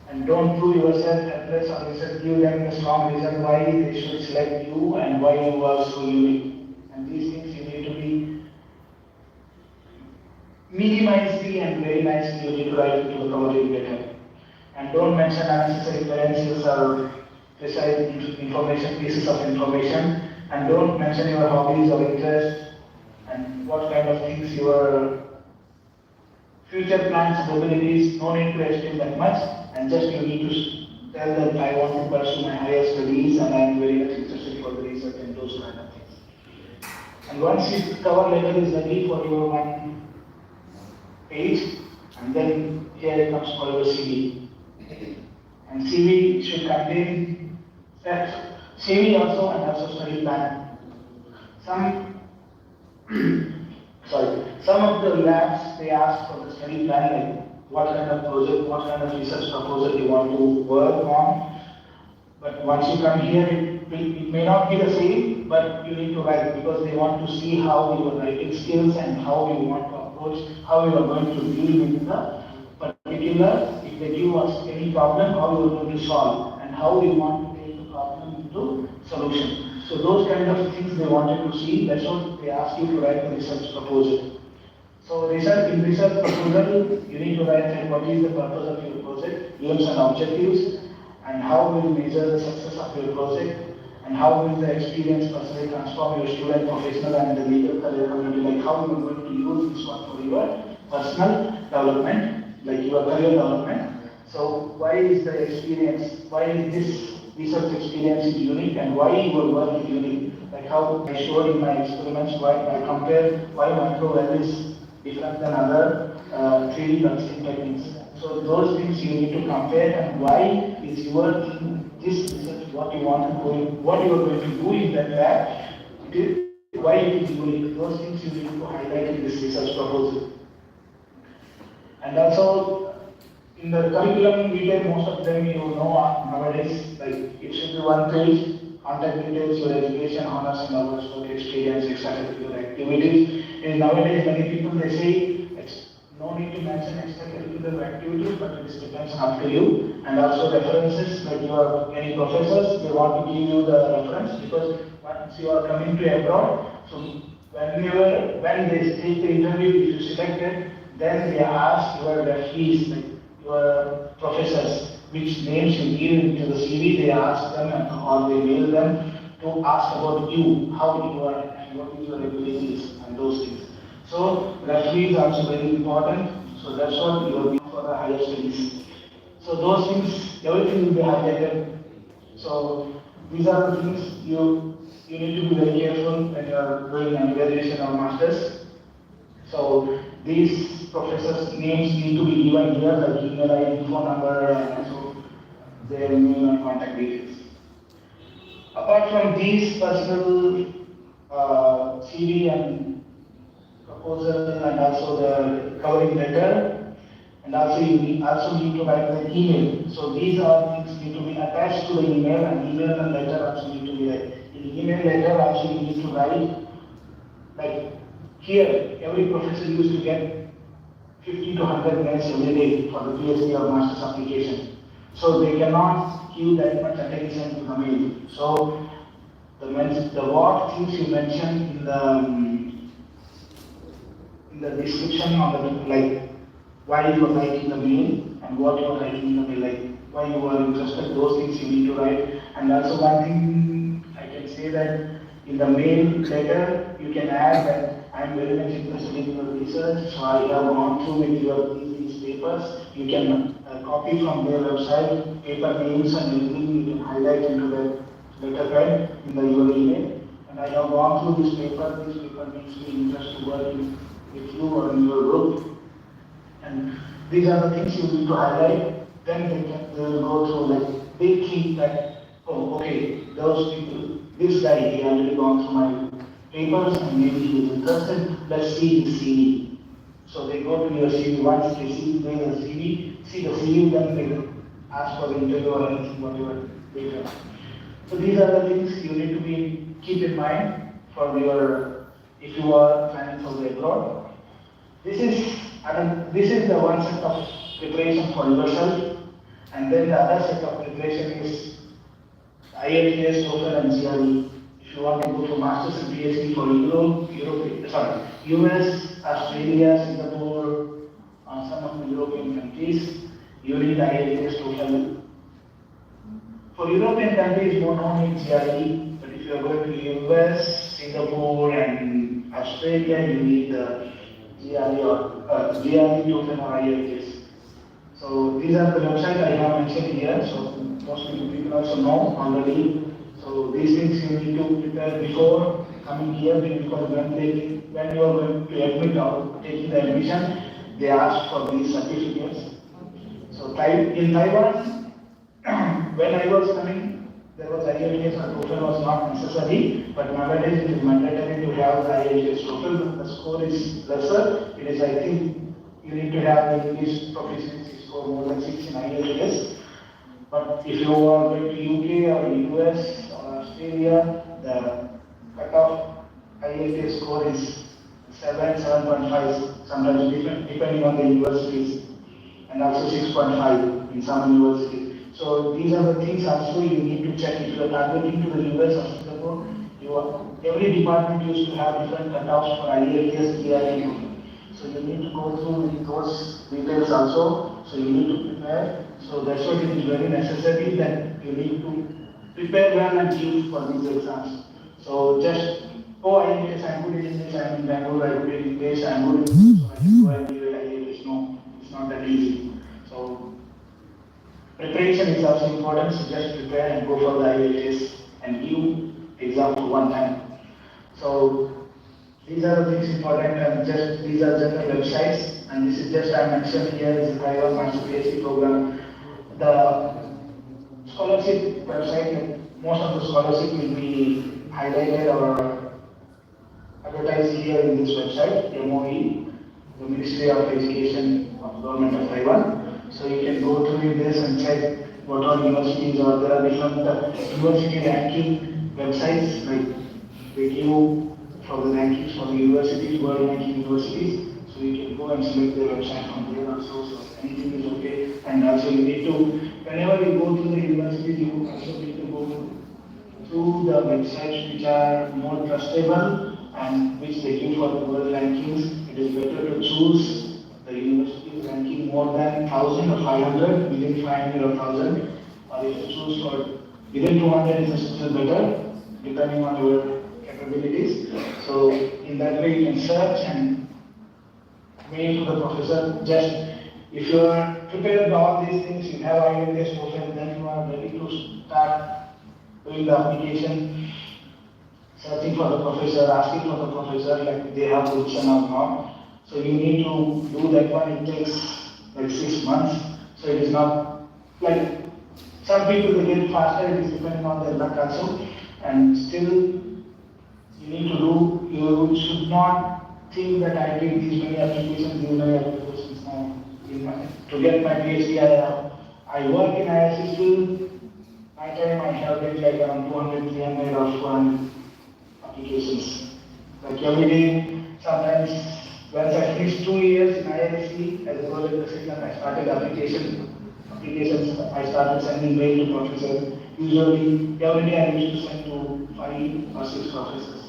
And don't prove yourself helpless or instead give them a strong reason why they should select you and why you are so unique. And these things you need to be minimally and very nicely you need to write into the cover letter. And don't mention unnecessary references or precise information, pieces of information. And don't mention your hobbies or interests and what kind of things your future plans and abilities. No need to explain that much, and just you need to tell that I want to pursue my higher studies and I am very much interested for the research and those kind of things. And once your cover letter is ready for your one page, and then here it comes for your CV. And CV should contain that CV also and also study plan. Some some of the labs they ask for the study plan, like what kind of project, what kind of research proposal you want to work on. But once you come here, it may not be the same, but you need to write because they want to see how your writing skills and how you want to approach, how you are going to deal with the particular, if they give us any problem, how you are going to solve and how you want to take the problem into solution. So those kind of things they wanted to see, that's what they ask you to write the research proposal. So in research proposal, you need to write like what is the purpose of your project, aims and objectives, and how will you measure the success of your project, and how will the experience personally transform your student, professional, and the legal career community, like how you are going to use this one for your personal development, like your career development. So why is the experience, why is this research experience is unique and why your work is unique? Like how I showed in my experiments, why I compare why microwave is different than other 3D printing techniques. So those things you need to compare and why is your thing, this research, what you want to do, what you are going to do in that lab, why it is unique. Those things you need to highlight in this research proposal. And also in the curriculum detail, most of them you know nowadays, like it should be one page, contact details, your education, honors and awards, work experience, extracurricular activities. And nowadays many people they say it's no need to mention extracurricular activities, but it depends up to you. And also references, like you are any professors, they want to give you the reference because once you are coming to abroad, so when they take the interview, if you selected, then they ask your referees, like your professors, which names you give into the CV, they ask them or they mail them to ask about you, how you are and what is your abilities and those things. So referee is also very important. So that's what you are doing for the higher studies. So those things, everything will be highlighted. So these are the things you need to be very careful when you are doing an evaluation or masters. So these professors' names need to be given here, like email ID, phone number, and also their name and contact details. Apart from these personal CV and proposal and also the covering letter, and also you need to write the email. So these are things need to be attached to the email, and email and letter also need to be there. In email letter also you need to write like here every professor used to get 50 to 100 minutes every day for the PhD or master's application. So they cannot give that much attention to the mail. So the what things you mentioned in the description of the like why you are writing the mail and what you are writing in the mail, like why you are interested, those things you need to write. And also one thing I can say that in the mail letter you can add that I am very much interested in your research, so I have gone through with your these papers. You can copy from their website, paper names and everything you can highlight into the letterhead in the your email. and I have gone through this paper makes me interested to work with you or in your group. And these are the things you need to highlight. Then they will go through like they think that, oh, okay, those people, this guy, he already gone through my papers and maybe he is interested. Let's see his CV. So they go to your CV once they see the CV, then they will ask for the interview or anything, whatever later. So these are the things you need to keep in mind for your, if you are planning for the abroad. This is the one set of preparation for yourself, and then the other set of preparation is IELTS, TOEFL, and GRE. If you want to go for masters and PhD for US, Australia, Singapore, some of the European countries, you need IELTS, TOEFL. For European countries, more only GRE, but if you are going to US, Singapore, and Australia, you need the GRE or GRE, TOEFL, or IELTS. So these are the websites I have mentioned here. So most people also know already. So these things you need to prepare before coming here, because when you are going to admit or taking the admission, they ask for these certificates. So in Taiwan, when I was coming, there was IELTS or TOEFL was not necessary, but nowadays it is mandatory to have the IELTS TOEFL. The score is lesser. It is, I think, you need to have the English proficiency score more than 6 in IELTS. But if you are going to UK or US or Australia, the cutoff IELTS score is 7.5, sometimes depending on the universities, and also 6.5 in some universities. So these are the things also you need to check. If you are targeting to the US or Singapore, every department used to have different cutoffs for IELTS, GRE. So you need to go through those details also. So you need to prepare. So that's why it is very necessary that you need to prepare well and give for these exams. So just, oh, IELTS, I'm good in English, I'm in Bangalore, I'm good in English, I'm good in English, so I can go and give IELTS. No, it's not that easy. So preparation is also important, so just prepare and go for the IELTS and give exam for one time. So these are the things important, and these are general websites, and this is just I mentioned here is the Taiwan Master PhD program. The scholarship website, most of the scholarship will be highlighted or advertised here in this website, MOE, the Ministry of Education of Government of Taiwan. So you can go through this and check what are universities, or there are different university ranking websites, like they give for the rankings for the universities, world ranking universities. So you can go and select the website from there also. So anything is okay. And also you need to, whenever you go to the university, you also need to go to the websites which are more trustable and which they give for the world rankings. It is better to choose the universities ranking more than 1,000 or 500, within 500 or 1,000. Or if you choose for within 200 is still better, depending on your capabilities. So in that way you can search and mail to the professor. Just if you are prepared all these things, you have IELTS TOEFL, then you are ready to start doing the application, searching for the professor, asking for the professor like they have position or not. So you need to do that one. It takes like 6 months. So it is not like some people they get faster. It is depending on their luck also, and still. You need to do, you should not think that I did these many applications, now. To get my PhD, I work in IIT school. My time I have did like around 200, 300 or 400 applications. Like every day, sometimes once I finished 2 years in IIT as a project assistant, I started applications. I started sending mail to professors. Usually, every day I used to send to 5 or 6 professors.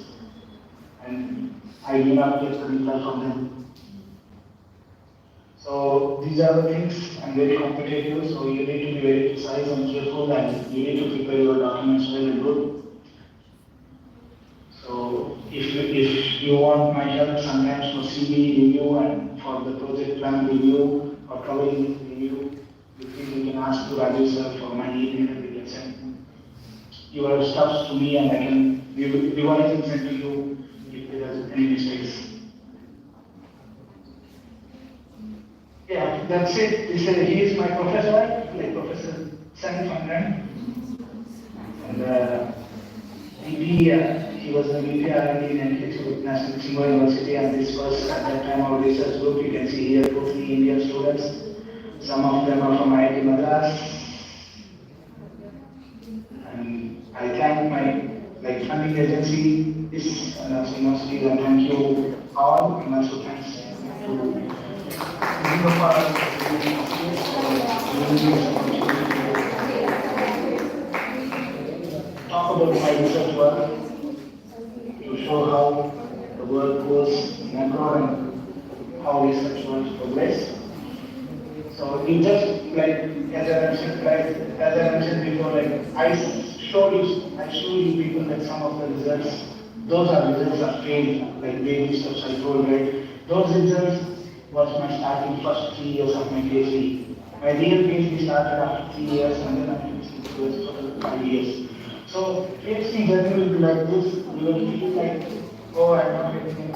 And I do not get the reply from them. So these are the things. I'm very competitive, so you need to be very precise and careful, and you need to prepare your documents well and good. So if you want my help sometimes for CV review and for the project plan review or covering review, you can ask to Rajesh sir for my email and we can send. your stuff to me and I can revise and send to you if there is any mistakes. Yeah, that's it. He is my professor, like Professor Sen Fangran. And he was in India and in National Simba University, and this was at that time our research group. You can see here totally Indian students. Some of them are from IIT Madras. And I thank my funding agency, this and also university, and thank you all, and also thanks to talk about my research work, to show how the work goes macro and how research works progress. So we just as I mentioned before, I show you people that some of the results, those are results are failed, like baby steps I told, right? Those results was my starting first 3 years of my PhD. My real PhD started after 3 years and then after 6 years for 5 years. So PhD journey will be like this. You will feel like, oh, I'm not getting